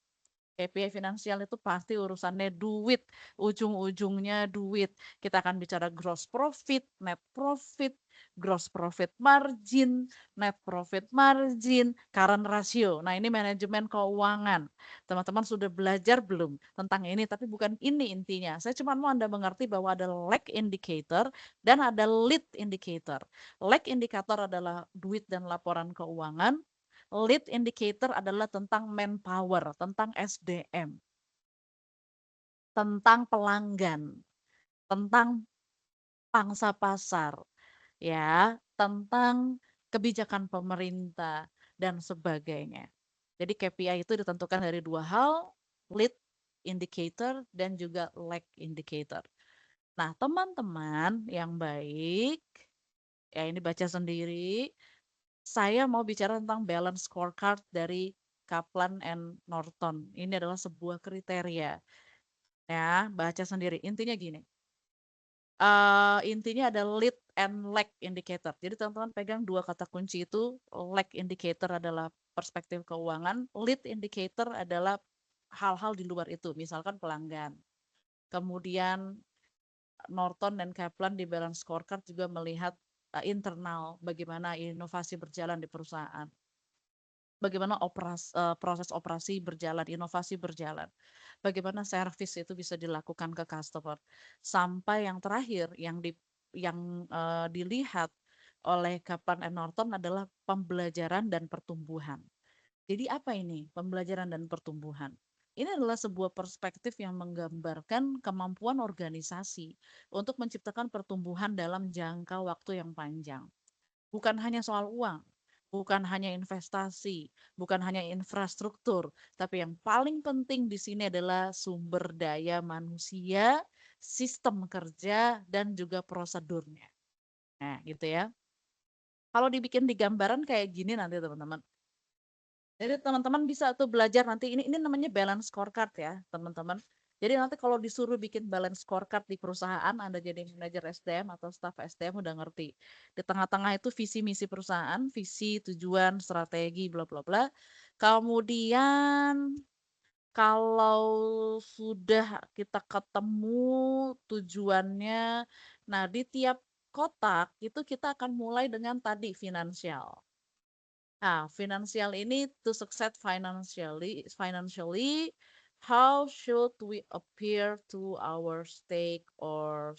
KPI finansial itu pasti urusannya duit, ujung-ujungnya duit. Kita akan bicara gross profit, gross profit margin, net profit margin, current ratio. Nah, ini manajemen keuangan. Teman-teman sudah belajar belum tentang ini? Tapi bukan ini intinya. Saya cuma mau Anda mengerti bahwa ada lag indicator dan ada lead indicator. Lag indicator adalah duit dan laporan keuangan. Lead indicator adalah tentang manpower, tentang SDM, tentang pelanggan, tentang pangsa pasar, ya, tentang kebijakan pemerintah dan sebagainya. Jadi KPI itu ditentukan dari 2 hal, lead indicator dan juga lag indicator. Nah, teman-teman yang baik, ya ini baca sendiri. Saya mau bicara tentang balance scorecard dari Kaplan and Norton. Ini adalah sebuah kriteria. Ya, baca sendiri. Intinya gini. Intinya ada lead and lag indicator. Jadi teman-teman pegang 2 kata kunci itu. Lag indicator adalah perspektif keuangan, lead indicator adalah hal-hal di luar itu, misalkan pelanggan. Kemudian Norton dan Kaplan di balance scorecard juga melihat internal, bagaimana inovasi berjalan di perusahaan. Bagaimana proses operasi berjalan, inovasi berjalan. Bagaimana servis itu bisa dilakukan ke customer. Sampai yang terakhir yang dilihat oleh Kaplan and Norton adalah pembelajaran dan pertumbuhan. Jadi apa ini pembelajaran dan pertumbuhan? Ini adalah sebuah perspektif yang menggambarkan kemampuan organisasi untuk menciptakan pertumbuhan dalam jangka waktu yang panjang. Bukan hanya soal uang, bukan hanya investasi, bukan hanya infrastruktur, tapi yang paling penting di sini adalah sumber daya manusia, sistem kerja, dan juga prosedurnya. Nah, gitu ya. Kalau dibikin di gambaran kayak gini nanti teman-teman. Jadi teman-teman bisa tuh belajar nanti ini namanya balance scorecard ya, teman-teman. Jadi nanti kalau disuruh bikin balance scorecard di perusahaan, Anda jadi manajer SDM atau staf SDM udah ngerti. Di tengah-tengah itu visi misi perusahaan, visi, tujuan, strategi, bla bla bla. Kemudian kalau sudah kita ketemu tujuannya, nah di tiap kotak itu kita akan mulai dengan tadi finansial. Nah, finansial ini to succeed financially, how should we appear to our stake or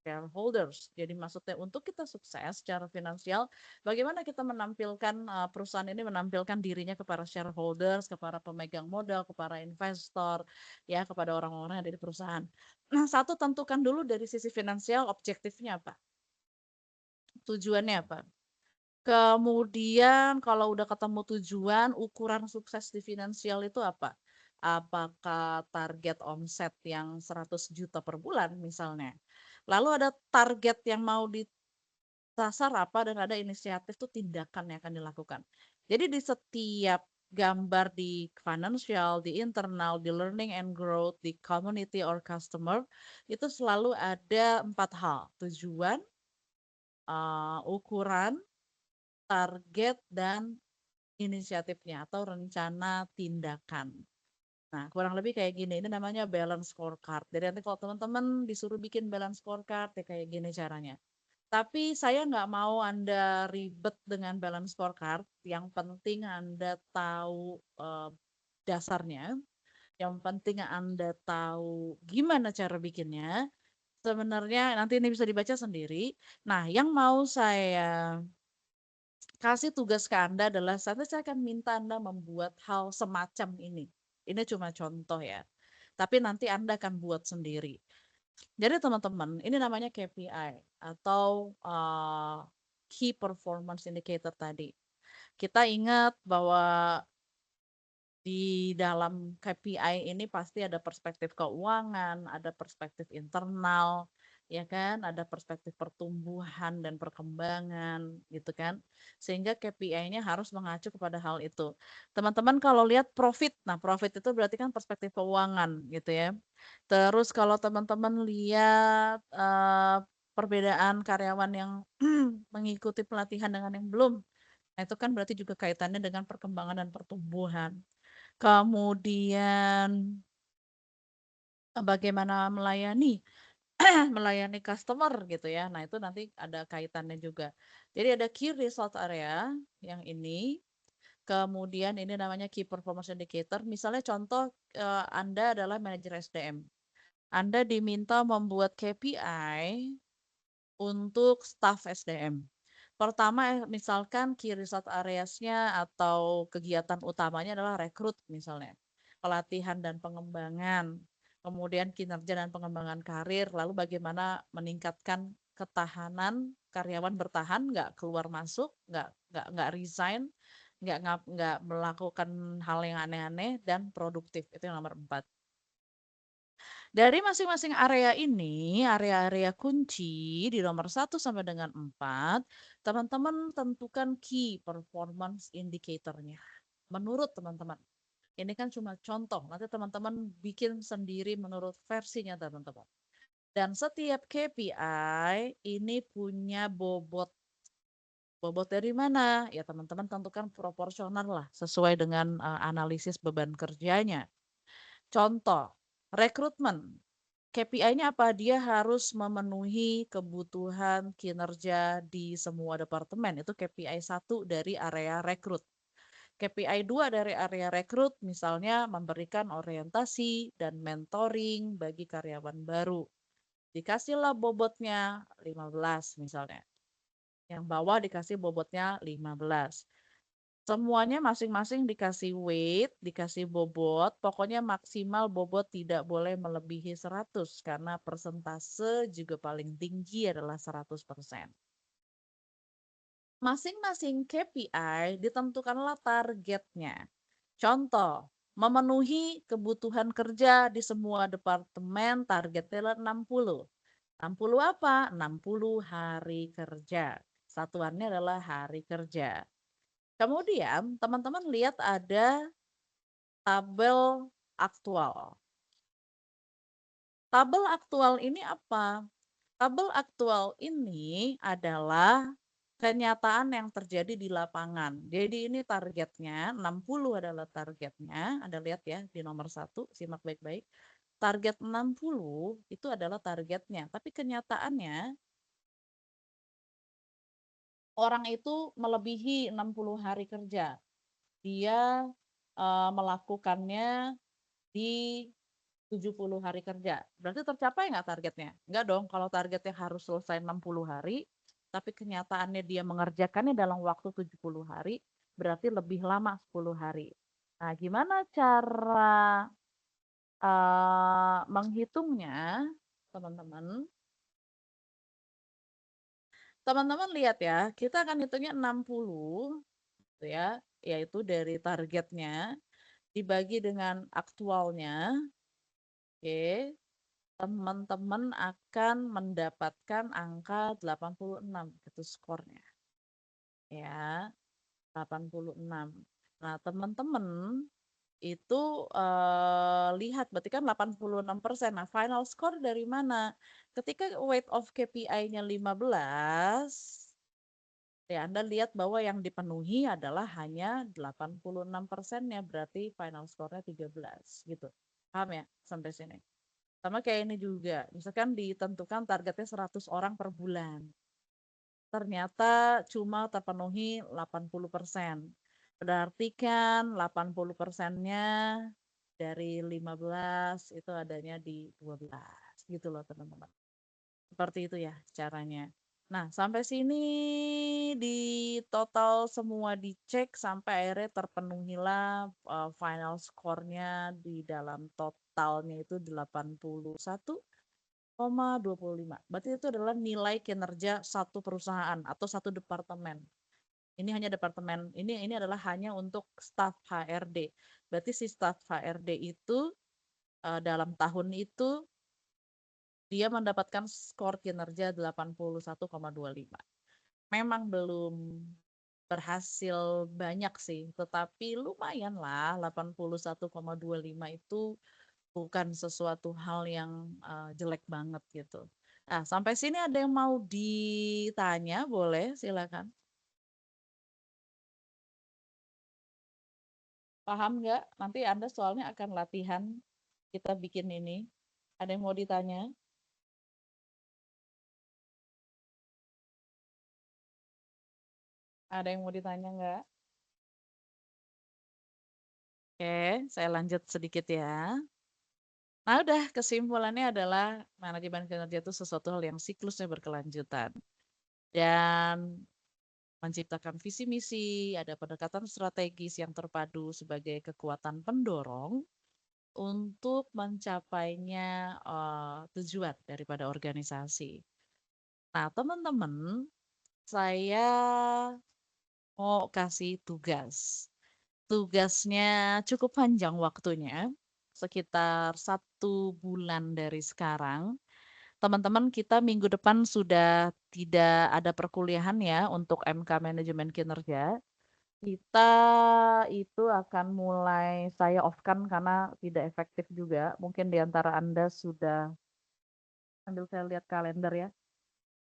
shareholders? Jadi maksudnya untuk kita sukses secara finansial, bagaimana kita menampilkan perusahaan ini menampilkan dirinya kepada shareholders, kepada pemegang modal, kepada investor, ya kepada orang-orang yang ada di perusahaan. Nah, satu tentukan dulu dari sisi finansial objektifnya apa? Tujuannya apa? Kemudian kalau udah ketemu tujuan, ukuran sukses di finansial itu apa? Apakah target omset yang 100 juta per bulan misalnya. Lalu ada target yang mau disasar apa dan ada inisiatif tuh tindakan yang akan dilakukan. Jadi di setiap gambar di financial, di internal, di learning and growth, di community or customer, itu selalu ada 4 hal. Tujuan, ukuran, target, dan inisiatifnya atau rencana tindakan. Nah, kurang lebih kayak gini. Ini namanya balance scorecard. Jadi nanti kalau teman-teman disuruh bikin balance scorecard, ya kayak gini caranya. Tapi saya nggak mau Anda ribet dengan balance scorecard. Yang penting Anda tahu dasarnya. Yang penting Anda tahu gimana cara bikinnya. Sebenarnya nanti ini bisa dibaca sendiri. Nah, yang mau saya kasih tugas ke Anda adalah saya akan minta Anda membuat hal semacam ini. Ini cuma contoh ya. Tapi nanti Anda akan buat sendiri. Jadi teman-teman, ini namanya KPI atau Key Performance Indicator tadi. Kita ingat bahwa di dalam KPI ini pasti ada perspektif keuangan, ada perspektif internal, ya kan, ada perspektif pertumbuhan dan perkembangan, gitu kan. Sehingga KPI-nya harus mengacu kepada hal itu. Teman-teman kalau lihat profit, nah profit itu berarti kan perspektif keuangan, gitu ya. Terus kalau teman-teman lihat perbedaan karyawan yang mengikuti pelatihan dengan yang belum, nah itu kan berarti juga kaitannya dengan perkembangan dan pertumbuhan. Kemudian bagaimana melayani melayani customer gitu ya. Nah, itu nanti ada kaitannya juga. Jadi ada key result area yang ini. Kemudian ini namanya key performance indicator. Misalnya contoh Anda adalah manajer SDM. Anda diminta membuat KPI untuk staff SDM. Pertama misalkan key result areas-nya atau kegiatan utamanya adalah rekrut misalnya, pelatihan dan pengembangan, kemudian kinerja dan pengembangan karir, lalu bagaimana meningkatkan ketahanan karyawan bertahan, nggak keluar masuk, nggak resign, nggak melakukan hal yang aneh-aneh dan produktif, itu yang nomor 4. Dari masing-masing area ini, area-area kunci di nomor 1 sampai dengan 4, teman-teman tentukan key performance indicator-nya. Menurut teman-teman. Ini kan cuma contoh, nanti teman-teman bikin sendiri menurut versinya teman-teman. Dan setiap KPI ini punya bobot. Bobot dari mana? Ya teman-teman tentukan proporsional lah, sesuai dengan analisis beban kerjanya. Contoh, rekrutmen. KPI-nya apa? Dia harus memenuhi kebutuhan kinerja di semua departemen. Itu KPI 1 dari area rekrut. KPI 2 dari area rekrut misalnya memberikan orientasi dan mentoring bagi karyawan baru. Dikasihlah bobotnya 15 misalnya. Yang bawah dikasih bobotnya 15. Semuanya masing-masing dikasih weight, dikasih bobot, pokoknya maksimal bobot tidak boleh melebihi 100 karena persentase juga paling tinggi adalah 100%. Masing-masing KPI ditentukanlah targetnya. Contoh, memenuhi kebutuhan kerja di semua departemen targetnya 60. 60 apa? 60 hari kerja. Satuannya adalah hari kerja. Kemudian teman-teman lihat ada tabel aktual. Tabel aktual ini apa? Tabel aktual ini adalah kenyataan yang terjadi di lapangan. Jadi ini targetnya, 60 adalah targetnya. Anda lihat ya di nomor 1, simak baik-baik. Target 60 itu adalah targetnya. Tapi kenyataannya orang itu melebihi 60 hari kerja. Dia melakukannya di 70 hari kerja. Berarti tercapai nggak targetnya? Nggak dong, kalau targetnya harus selesai 60 hari, tapi kenyataannya dia mengerjakannya dalam waktu 70 hari, berarti lebih lama 10 hari. Nah, gimana cara menghitungnya, teman-teman? Teman-teman lihat ya, kita akan hitungnya 60, gitu ya, yaitu dari targetnya, dibagi dengan aktualnya, oke. Teman-teman akan mendapatkan angka 86 itu skornya. Ya, 86. Nah, teman-teman itu lihat berarti kan 86%. Nah, final score dari mana? Ketika weight of KPI-nya 15, Ya, Anda lihat bahwa yang dipenuhi adalah hanya 86%-nya, berarti final score-nya 13 gitu. Paham ya sampai sini? Sama kayak ini juga, misalkan ditentukan targetnya 100 orang per bulan. Ternyata cuma terpenuhi 80%. Berarti kan 80%-nya dari 15 itu adanya di 12 gitu loh teman-teman. Seperti itu ya caranya. Nah, sampai sini di total semua dicek sampai akhirnya terpenuhilah final score-nya di dalam totalnya itu 81,25. Berarti itu adalah nilai kinerja satu perusahaan atau satu departemen. Ini hanya departemen, ini adalah hanya untuk staf HRD. Berarti si staf HRD itu dalam tahun itu dia mendapatkan skor kinerja 81,25. Memang belum berhasil banyak sih, tetapi lumayan lah 81,25 itu bukan sesuatu hal yang jelek banget gitu. Nah, sampai sini ada yang mau ditanya, boleh silakan. Paham nggak? Nanti Anda soalnya akan latihan kita bikin ini. Ada yang mau ditanya? Ada yang mau ditanya nggak? Oke, saya lanjut sedikit ya. Nah, udah kesimpulannya adalah manajemen kinerja itu sesuatu hal yang siklusnya berkelanjutan. Dan menciptakan visi misi, ada pendekatan strategis yang terpadu sebagai kekuatan pendorong untuk mencapainya tujuan daripada organisasi. Nah, teman-teman, saya mau kasih tugas. Tugasnya cukup panjang waktunya, sekitar 1 bulan dari sekarang. Teman-teman, kita minggu depan sudah tidak ada perkuliahan ya untuk MK Manajemen Kinerja. Kita itu akan mulai saya off-kan karena tidak efektif juga. Mungkin di antara Anda sudah, sambil saya lihat kalender ya,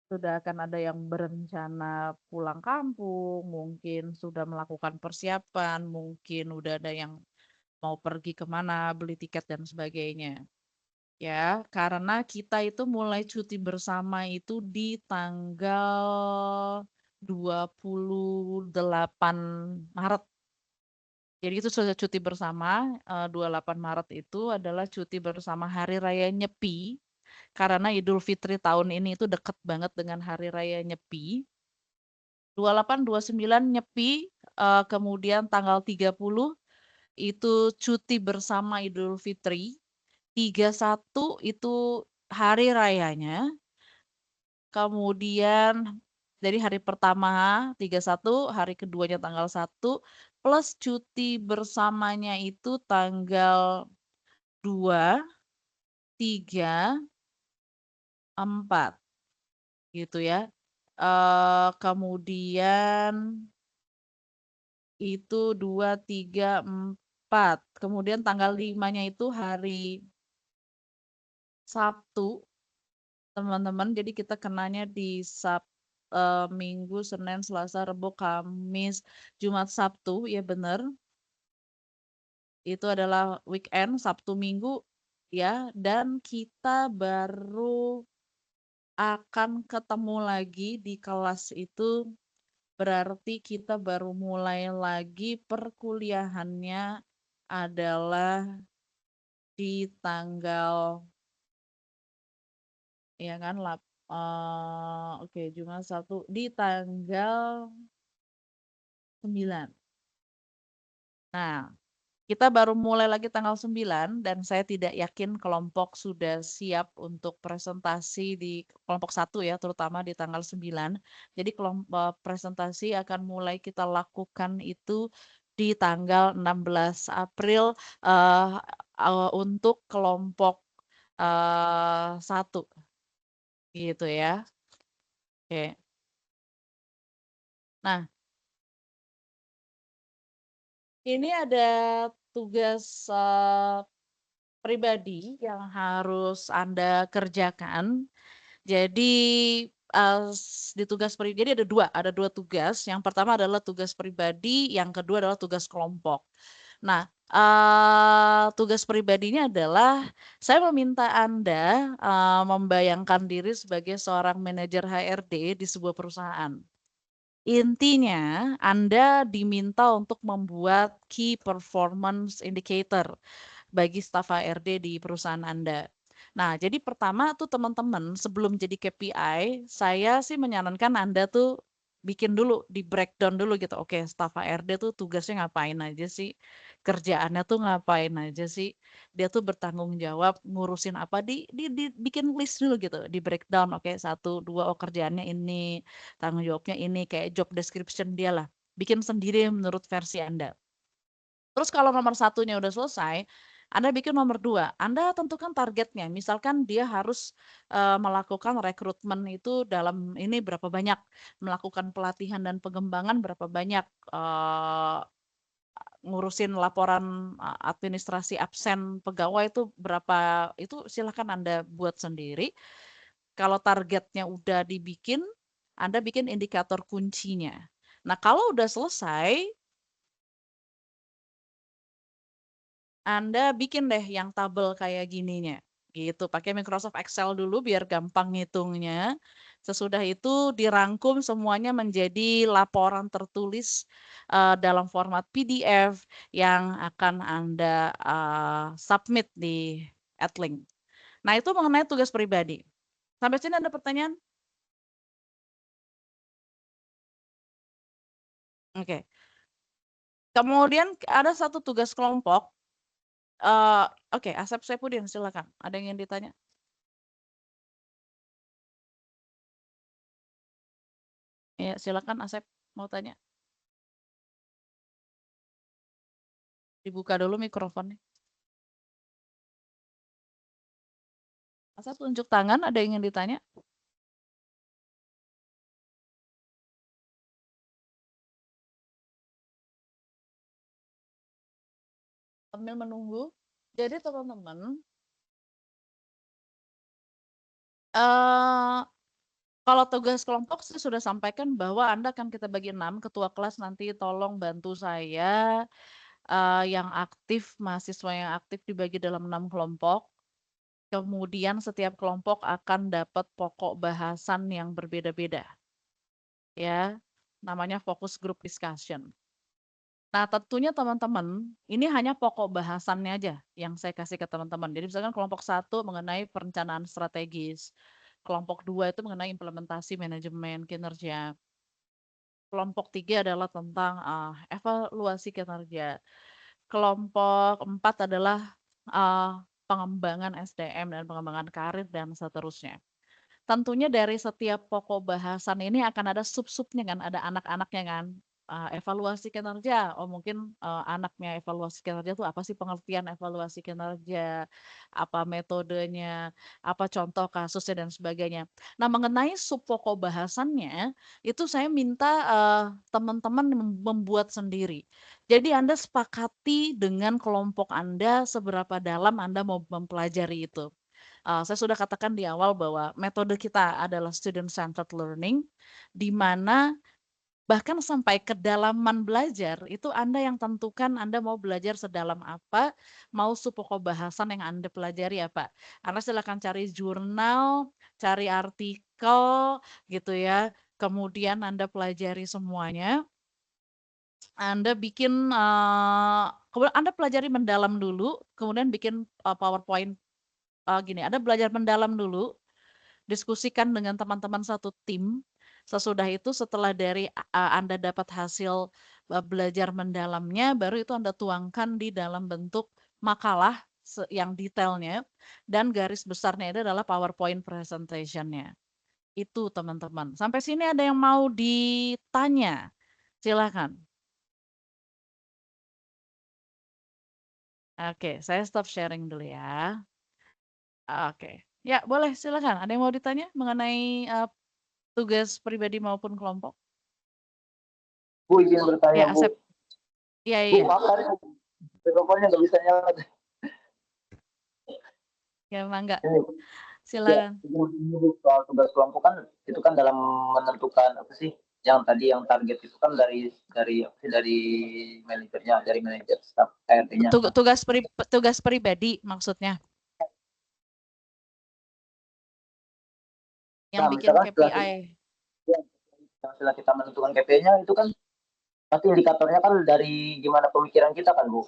sudah akan ada yang berencana pulang kampung, mungkin sudah melakukan persiapan, mungkin udah ada yang mau pergi kemana, beli tiket dan sebagainya. Ya, karena kita itu mulai cuti bersama itu di tanggal 28 Maret. Jadi itu sudah cuti bersama, 28 Maret itu adalah cuti bersama Hari Raya Nyepi, karena Idul Fitri tahun ini itu dekat banget dengan Hari Raya Nyepi. 28, 29 Nyepi, kemudian tanggal 30 itu cuti bersama Idul Fitri. 31 itu hari rayanya, kemudian dari hari pertama 31, hari keduanya tanggal 1, plus cuti bersamanya itu tanggal 2, 3, 4 gitu ya. Kemudian itu 2, 3, 4. Kemudian tanggal 5-nya itu hari Sabtu. Teman-teman, jadi kita kenanya di Minggu, Senin, Selasa, Rabu, Kamis, Jumat, Sabtu, ya benar. Itu adalah weekend, Sabtu, Minggu, ya. Dan kita baru akan ketemu lagi di kelas itu, berarti kita baru mulai lagi perkuliahannya adalah di tanggal, ya kan, oke, Jumat, Sabtu, di tanggal 9. Nah, kita baru mulai lagi tanggal 9 dan saya tidak yakin kelompok sudah siap untuk presentasi di kelompok 1 ya, terutama di tanggal 9. Jadi kelompok presentasi akan mulai kita lakukan itu di tanggal 16 April untuk kelompok 1 gitu ya. Oke. Nah, ini ada tugas pribadi yang harus Anda kerjakan. Jadi di tugas pribadi jadi ada dua tugas. Yang pertama adalah tugas pribadi, yang kedua adalah tugas kelompok. Nah, tugas pribadinya adalah saya meminta Anda membayangkan diri sebagai seorang manajer HRD di sebuah perusahaan. Intinya, Anda diminta untuk membuat key performance indicator bagi staf HRD di perusahaan Anda. Nah, jadi pertama tuh teman-teman sebelum jadi KPI, saya sih menyarankan Anda tuh bikin dulu, di breakdown dulu gitu. Oke, staf HRD tuh tugasnya ngapain aja sih? Kerjaannya tuh ngapain aja sih? Dia tuh bertanggung jawab ngurusin apa bikin list dulu gitu, di breakdown. Oke, 1, 2, oh kerjaannya ini, tanggung jawabnya ini, kayak job description dia lah. Bikin sendiri menurut versi Anda. Terus kalau nomor satunya udah selesai, Anda bikin nomor 2. Anda tentukan targetnya. Misalkan dia harus melakukan rekrutmen itu dalam ini berapa banyak, melakukan pelatihan dan pengembangan berapa banyak, ngurusin laporan administrasi absen pegawai itu berapa, itu silakan Anda buat sendiri. Kalau targetnya udah dibikin, Anda bikin indikator kuncinya. Nah, kalau udah selesai, Anda bikin deh yang tabel kayak gininya, gitu. Pakai Microsoft Excel dulu biar gampang ngitungnya. Sesudah itu dirangkum semuanya menjadi laporan tertulis dalam format PDF yang akan Anda submit di Adlink. Nah, itu mengenai tugas pribadi. Sampai sini ada pertanyaan? Oke. Kemudian ada satu tugas kelompok. Oke, Asep Saipudin silakan. Ada yang ingin ditanya? Ya, silakan Asep mau tanya. Dibuka dulu mikrofonnya. Asep tunjuk tangan, ada yang ingin ditanya? Sambil menunggu. Jadi teman-teman, kalau tugas kelompok saya sudah sampaikan bahwa Anda akan kita bagi 6, ketua kelas nanti tolong bantu saya, yang aktif, mahasiswa yang aktif dibagi dalam 6 kelompok. Kemudian setiap kelompok akan dapat pokok bahasan yang berbeda-beda. Ya, namanya focus group discussion. Nah, tentunya teman-teman, ini hanya pokok bahasannya aja yang saya kasih ke teman-teman. Jadi misalkan kelompok 1 mengenai perencanaan strategis, kelompok 2 itu mengenai implementasi manajemen kinerja, kelompok 3 adalah tentang evaluasi kinerja, kelompok 4 adalah pengembangan SDM dan pengembangan karir dan seterusnya. Tentunya dari setiap pokok bahasan ini akan ada sub-subnya kan, ada anak-anaknya kan. Evaluasi kinerja, oh mungkin anaknya evaluasi kinerja itu apa sih pengertian evaluasi kinerja, apa metodenya, apa contoh kasusnya dan sebagainya. Nah, mengenai sub pokok bahasannya, itu saya minta teman-teman membuat sendiri. Jadi Anda sepakati dengan kelompok Anda seberapa dalam Anda mau mempelajari itu. Saya sudah katakan di awal bahwa metode kita adalah student centered learning, di mana bahkan sampai kedalaman belajar itu Anda yang tentukan Anda mau belajar sedalam apa, mau pokok bahasan yang Anda pelajari apa. Anda silakan cari jurnal, cari artikel gitu ya. Kemudian Anda pelajari semuanya. Anda bikin kemudian Anda pelajari mendalam dulu, kemudian bikin PowerPoint gini, Anda belajar mendalam dulu, diskusikan dengan teman-teman satu tim. Sesudah itu setelah dari Anda dapat hasil belajar mendalamnya, baru itu Anda tuangkan di dalam bentuk makalah yang detailnya dan garis besarnya itu adalah PowerPoint presentation-nya. Itu teman-teman. Sampai sini ada yang mau ditanya? Silakan. Oke, saya stop sharing dulu ya. Oke. Ya, boleh silakan. Ada yang mau ditanya mengenai tugas pribadi maupun kelompok? Bu, izin bertanya, Ya, Bu. Asep. Iya, Bu, iya. makan. Mikrofonnya nggak bisa nyala. Ya, Mangga. Ini, Silakan. Soal tugas kelompok kan itu kan dalam menentukan apa sih yang tadi yang target itu kan dari manajernya, dari manajer staff ART-nya. Tugas pribadi maksudnya. Yang Nah, bikin misalkan KPI. setelah kita menentukan KPI-nya itu kan pasti indikatornya kan dari gimana pemikiran kita kan, Bu.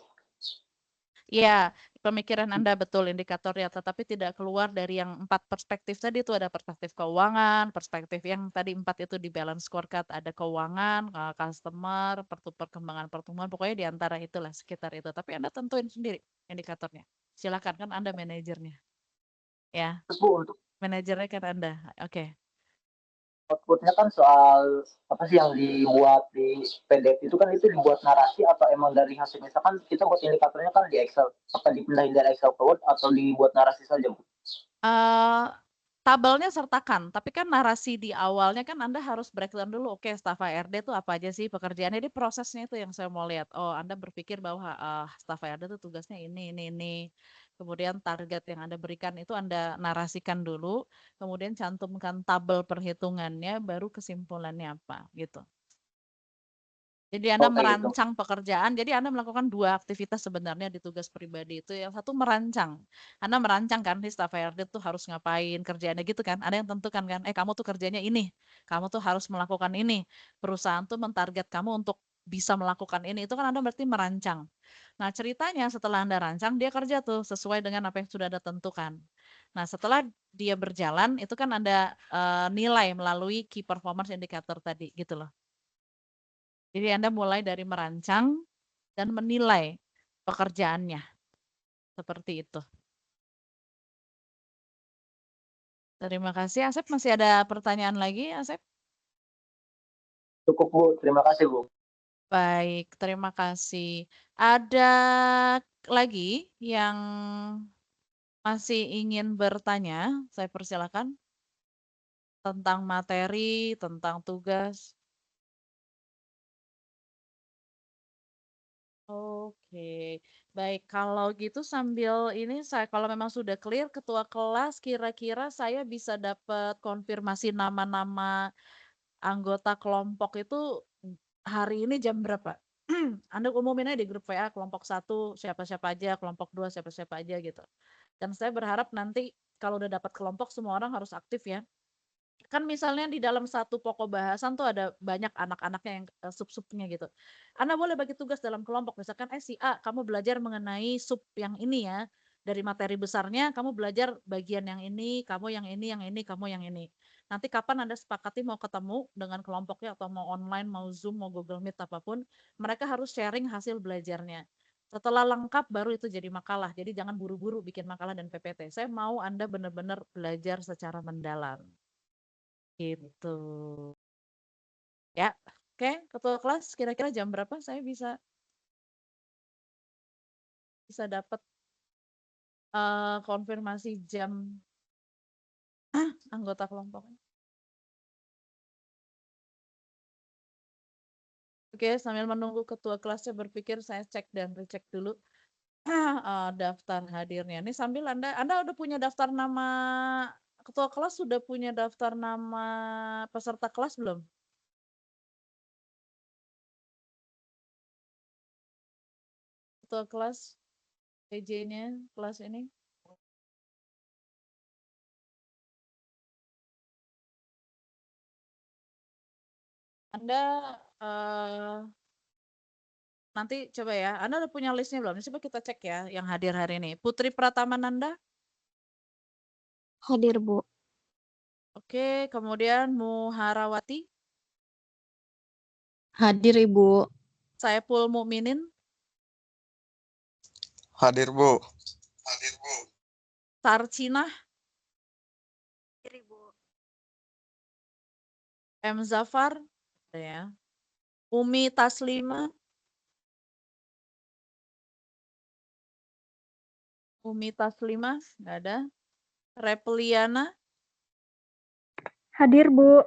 Iya, pemikiran Anda betul indikatornya, tetapi tidak keluar dari yang 4 perspektif tadi. Itu ada perspektif keuangan, perspektif yang tadi 4 itu di balance scorecard, ada keuangan, customer, perkembangan pertumbuhan, pokoknya di antara itulah, sekitar itu. Tapi Anda tentuin sendiri indikatornya. Silakan, kan Anda manajernya. Ya, Terus Bu, untuk manajernya kan Anda. Oke. outputnya kan soal apa sih yang dibuat di PDF itu kan itu dibuat narasi atau emang dari hasil misalkan kita buat indikatornya kan di Excel, apa dipindahin dari Excel ke Word atau dibuat narasi saja, Bu? Tabelnya sertakan, tapi kan narasi di awalnya kan Anda harus breakdown dulu, oke staf HRD itu apa aja sih pekerjaannya, jadi prosesnya itu yang saya mau lihat. Oh, Anda berpikir bahwa staf HRD itu tugasnya ini. Kemudian target yang Anda berikan itu Anda narasikan dulu, kemudian cantumkan tabel perhitungannya, baru kesimpulannya apa, gitu. Jadi Anda Oke, gitu. merancang pekerjaan, jadi Anda melakukan 2 aktivitas sebenarnya di tugas pribadi itu. Yang satu merancang. Anda merancang kan, nih staf HRD tuh harus ngapain, kerjaannya gitu kan. Ada yang tentukan kan, kamu tuh kerjanya ini, kamu tuh harus melakukan ini. Perusahaan tuh mentarget kamu untuk bisa melakukan ini, itu kan Anda berarti merancang. Nah ceritanya setelah Anda rancang, dia kerja tuh sesuai dengan apa yang sudah Anda tentukan. Nah setelah dia berjalan, itu kan Anda nilai melalui key performance indicator tadi gitu loh. Jadi Anda mulai dari merancang dan menilai pekerjaannya. Seperti itu. Terima kasih. Asep, masih ada pertanyaan lagi, Asep? Cukup, Bu. Terima kasih, Bu. Baik, terima kasih. Ada lagi yang masih ingin bertanya? Saya persilakan. Tentang materi, tentang tugas. Oke, baik. Kalau gitu sambil ini kalau memang sudah clear ketua kelas, kira-kira saya bisa dapat konfirmasi nama-nama anggota kelompok itu hari ini jam berapa? Anda umumin aja di grup WA kelompok 1 siapa-siapa aja, kelompok 2 siapa-siapa aja gitu. Dan saya berharap nanti kalau udah dapat kelompok semua orang harus aktif ya. Kan misalnya di dalam satu pokok bahasan tuh ada banyak anak-anaknya yang sub-subnya gitu. Anda boleh bagi tugas dalam kelompok, misalkan si A kamu belajar mengenai sub yang ini ya. Dari materi besarnya kamu belajar bagian yang ini, kamu yang ini, kamu yang ini. Nanti kapan Anda sepakati mau ketemu dengan kelompoknya atau mau online, mau Zoom, mau Google Meet apapun, mereka harus sharing hasil belajarnya. Setelah lengkap baru itu jadi makalah. Jadi jangan buru-buru bikin makalah dan PPT. Saya mau Anda benar-benar belajar secara mendalam. Gitu. Ya, oke, ketua kelas kira-kira jam berapa saya bisa dapat konfirmasi jam anggota kelompoknya. Oke, sambil menunggu ketua kelasnya berpikir, saya cek dan recek dulu daftar hadirnya. Ini sambil Anda udah punya daftar nama ketua kelas, sudah punya daftar nama peserta kelas belum? Ketua kelas PJ-nya kelas ini. Anda nanti coba ya, Anda udah punya listnya belum? Coba kita cek ya yang hadir hari ini. Putri Pratamananda? Hadir, Bu. Oke, kemudian Muharawati? Hadir, Ibu. Saiful Mukminin? Hadir, Bu. Sarcinah? Hadir, Ibu. M. Zafar? Ya. Umi Taslima? Umi Taslima? Nggak ada. Repliana? Hadir, Bu.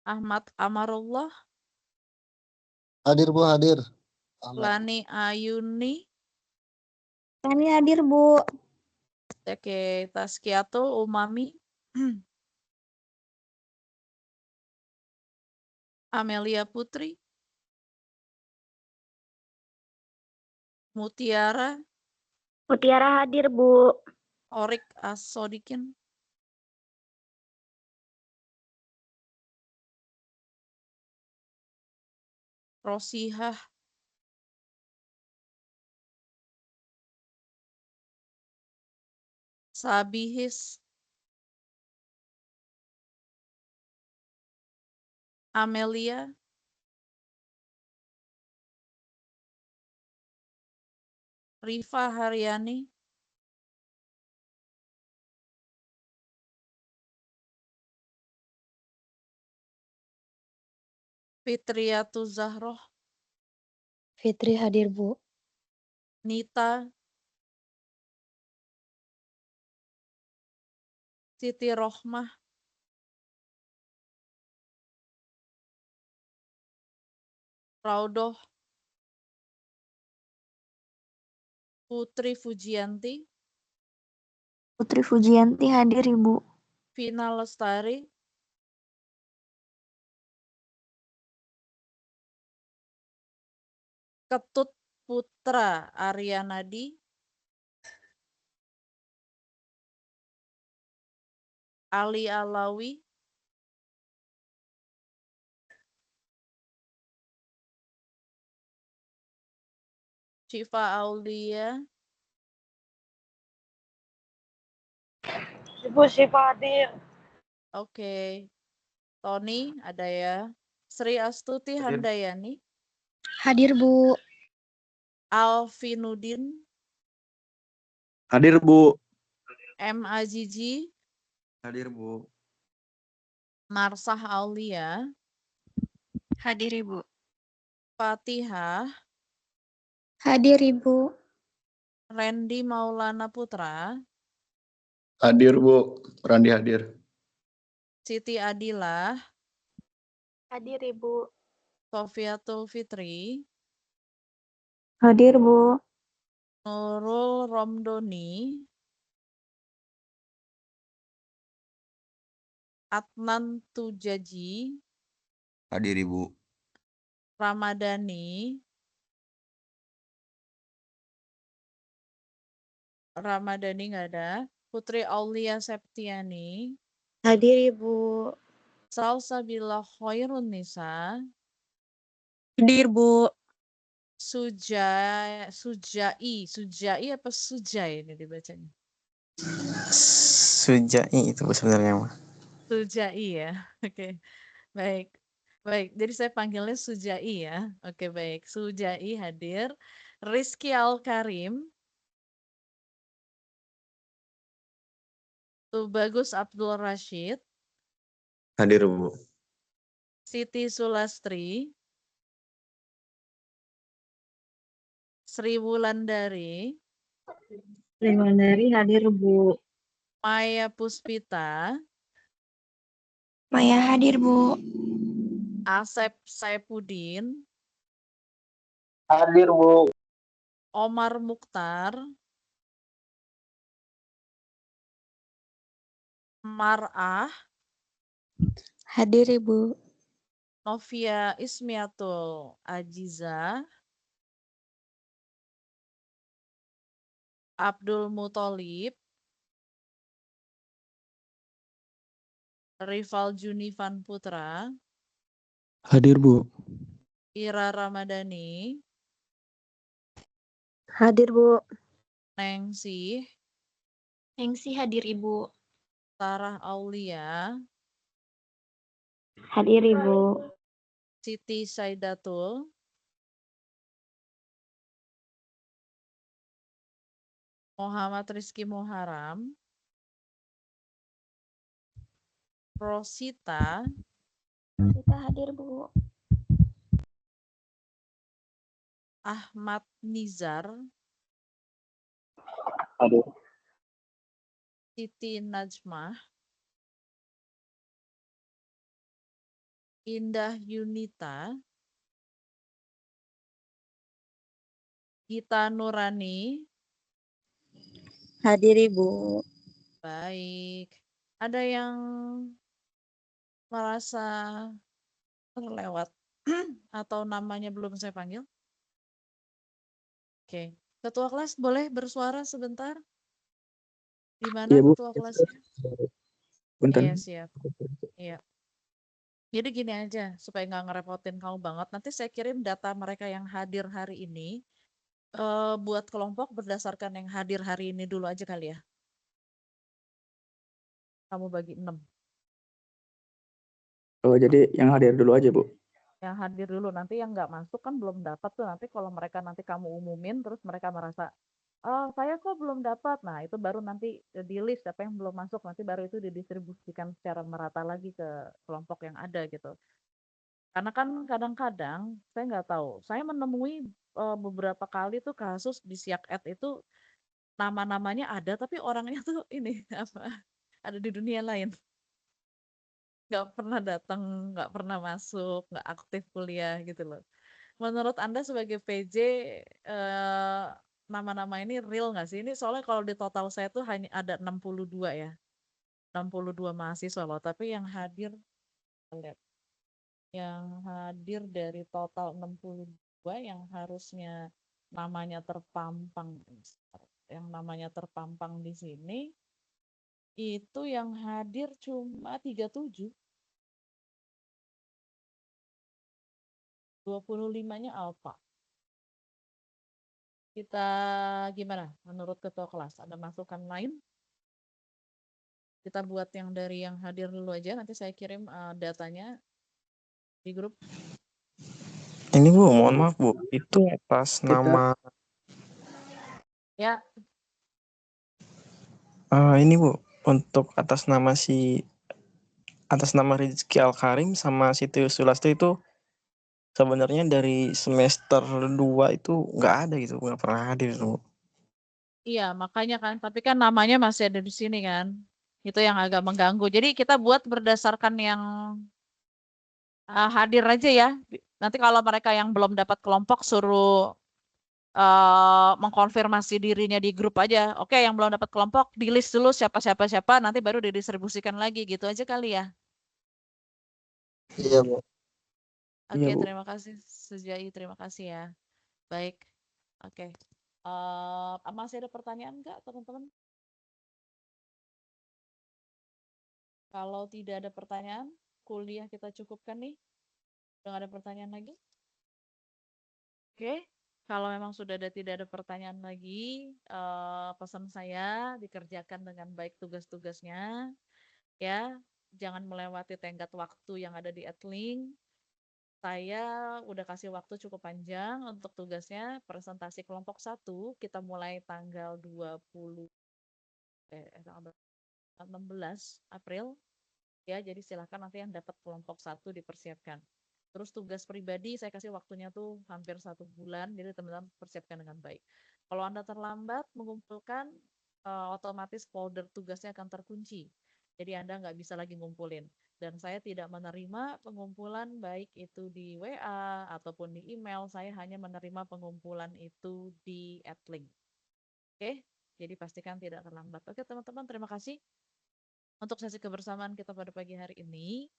Ahmad Amarullah? Hadir, Bu, hadir. Lani Ayuni? Kami hadir, Bu. Oke, Taskiato Umami. Amelia Putri. Mutiara. Mutiara hadir, Bu. Orik As-Sodikin. Rosihah. Sabihis. Amelia. Rifa Haryani. Fitriatu Zahroh. Fitri hadir, Bu. Nita. Siti Rohmah. Raudoh. Putri Fujianti. Putri Fujianti hadir, Ibu. Vina Lestari. Ketut Putra Aryanadi. Ali Alawi. Syifa Aulia. Ibu Syifa hadir. Oke. Tony ada ya. Sri Astuti Hadir. Handayani. Hadir, Bu. Alvinudin. Hadir, Bu. M. Ajiji. Hadir, Bu. Marsah Aulia. Hadir, Ibu. Fatihah. Hadir, Ibu. Randy Maulana Putra. Hadir, Bu. Randi hadir. Siti Adilah. Hadir, Ibu. Sofiatul Fitri. Hadir, Bu. Nurul Romdoni. Adnan Tujaji. Hadir, Ibu. Ramadhani. Ramadhani nggak ada. Putri Aulia Septiani. Hadir, Ibu. Salsabila Khairun Nisa. Hadir, Bu. Sujai apa Sujai ini dibacanya? Sujai itu sebenarnya mah. Sujai ya. Oke. Baik. Baik, jadi saya panggilnya Sujai ya. Oke, baik. Sujai hadir. Rizky Al-Karim. Tubagus Abdul Rashid. Hadir, Bu. Siti Sulastri. Sri Wulandari. Sri Wulandari hadir, Bu. Maya Puspita. Maya hadir, Bu. Asep Saipudin. Hadir, Bu. Omar Mukhtar. Mar'ah. Hadir, Ibu. Novia Ismiatul Ajiza. Abdul Muthalib. Rival Junivan Putra. Hadir, Bu. Ira Ramadhani. Hadir, Bu. Nengsi. Nengsi hadir, Ibu. Sarah Aulia. Hadir, Ibu. Siti Saidatul. Muhammad Rizky Muharam. Rosita. Kita hadir, Bu. Ahmad Nizar. Hadir. Siti Najmah. Indah Yunita. Gita Nurani. Hadir Ibu. Baik. Ada yang merasa terlewat atau namanya belum saya panggil? Oke. Ketua kelas boleh bersuara sebentar? Di mana Iya Bu. ketua kelasnya? Punten. Iya, siap. Iya. Jadi gini aja, supaya nggak ngerepotin kamu banget. Nanti saya kirim data mereka yang hadir hari ini. Buat kelompok berdasarkan yang hadir hari ini dulu aja kali ya. Kamu bagi 6. Oh, jadi yang hadir dulu aja Bu. Yang hadir dulu, nanti yang nggak masuk kan belum dapat tuh. Nanti kalau mereka nanti kamu umumin, terus mereka merasa, oh saya kok belum dapat. Nah itu baru nanti di list apa yang belum masuk. Nanti baru itu didistribusikan secara merata lagi ke kelompok yang ada gitu. Karena kan kadang-kadang, saya nggak tahu, saya menemui beberapa kali tuh kasus di Siak Ed itu nama-namanya ada, tapi orangnya tuh ini apa ada di dunia lain. Nggak pernah datang, nggak pernah masuk, nggak aktif kuliah gitu loh. Menurut Anda sebagai PJ, eh, nama-nama ini real nggak sih? Ini soalnya kalau di total saya tuh hanya ada 62 ya. 62 mahasiswa loh, tapi yang hadir, lihat, yang hadir dari total 62 yang harusnya namanya terpampang, yang namanya terpampang di sini, itu yang hadir cuma 37. 25-nya alfa. Kita gimana menurut ketua kelas? Ada masukan lain? Kita buat yang dari yang hadir dulu aja, nanti saya kirim datanya di grup. Ini Bu, mohon maaf Bu, itu atas Kita nama Ya, ini Bu, untuk atas nama Rizky Al-Karim sama Siti Sulasto itu sebenarnya dari semester 2 itu nggak ada gitu, nggak pernah hadir Bu. iya makanya kan, tapi kan namanya masih ada di sini kan. Itu yang agak mengganggu. Jadi kita buat berdasarkan yang hadir aja ya. Nanti kalau mereka yang belum dapat kelompok suruh mengkonfirmasi dirinya di grup aja. Oke, yang belum dapat kelompok di list dulu siapa, nanti baru didistribusikan lagi gitu aja kali ya. Iya, Bu. Iya Oke, Bu. terima kasih Sejai, terima kasih ya. Baik, oke. Masih ada pertanyaan nggak teman-teman? Kalau tidak ada pertanyaan, kuliah kita cukupkan nih. Udah nggak ada pertanyaan lagi? Oke, kalau memang sudah tidak ada pertanyaan lagi, pesan saya dikerjakan dengan baik tugas-tugasnya, ya. Jangan melewati tenggat waktu yang ada di Adlink. Saya udah kasih waktu cukup panjang untuk tugasnya presentasi kelompok 1. Kita mulai tanggal 16 April ya. Jadi silahkan nanti yang dapat kelompok 1 dipersiapkan. Terus tugas pribadi saya kasih waktunya tuh hampir 1 bulan. Jadi teman-teman persiapkan dengan baik. Kalau Anda terlambat mengumpulkan, otomatis folder tugasnya akan terkunci. Jadi Anda nggak bisa lagi ngumpulin. Dan saya tidak menerima pengumpulan baik itu di WA ataupun di email. Saya hanya menerima pengumpulan itu di Adlink. Oke, jadi pastikan tidak terlambat. Oke teman-teman, terima kasih untuk sesi kebersamaan kita pada pagi hari ini.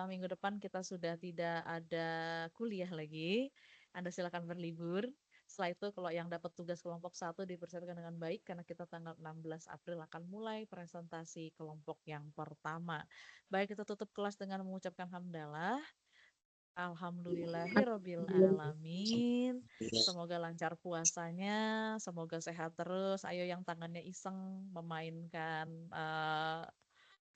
Minggu depan kita sudah tidak ada kuliah lagi. Anda silakan berlibur. Setelah itu kalau yang dapat tugas kelompok 1 dipersiapkan dengan baik karena kita tanggal 16 April akan mulai presentasi kelompok yang pertama. Baik, kita tutup kelas dengan mengucapkan hamdalah. Alhamdulillahirabbil alamin. Semoga lancar puasanya, semoga sehat terus. Ayo yang tangannya iseng memainkan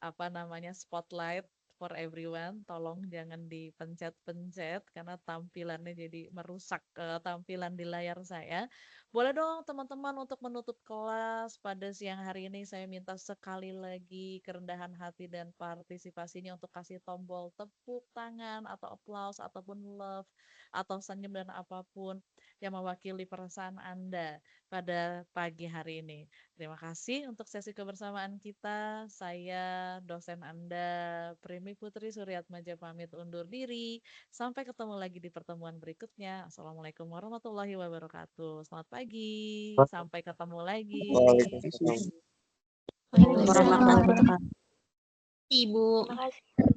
apa namanya spotlight for everyone, tolong jangan dipencet-pencet karena tampilannya jadi merusak tampilan di layar saya. Boleh dong teman-teman untuk menutup kelas pada siang hari ini saya minta sekali lagi kerendahan hati dan partisipasinya untuk kasih tombol tepuk tangan atau applause ataupun love atau senyum dan apapun yang mewakili perasaan Anda pada pagi hari ini. Terima kasih untuk sesi kebersamaan kita. Saya dosen Anda, Primi Putri Suryatmaja pamit undur diri. Sampai ketemu lagi di pertemuan berikutnya. Assalamualaikum warahmatullahi wabarakatuh. Selamat pagi. pagi. Sampai ketemu lagi. Waalaikumsalam. Waalaikumsalam. Ibu. Terima kasih.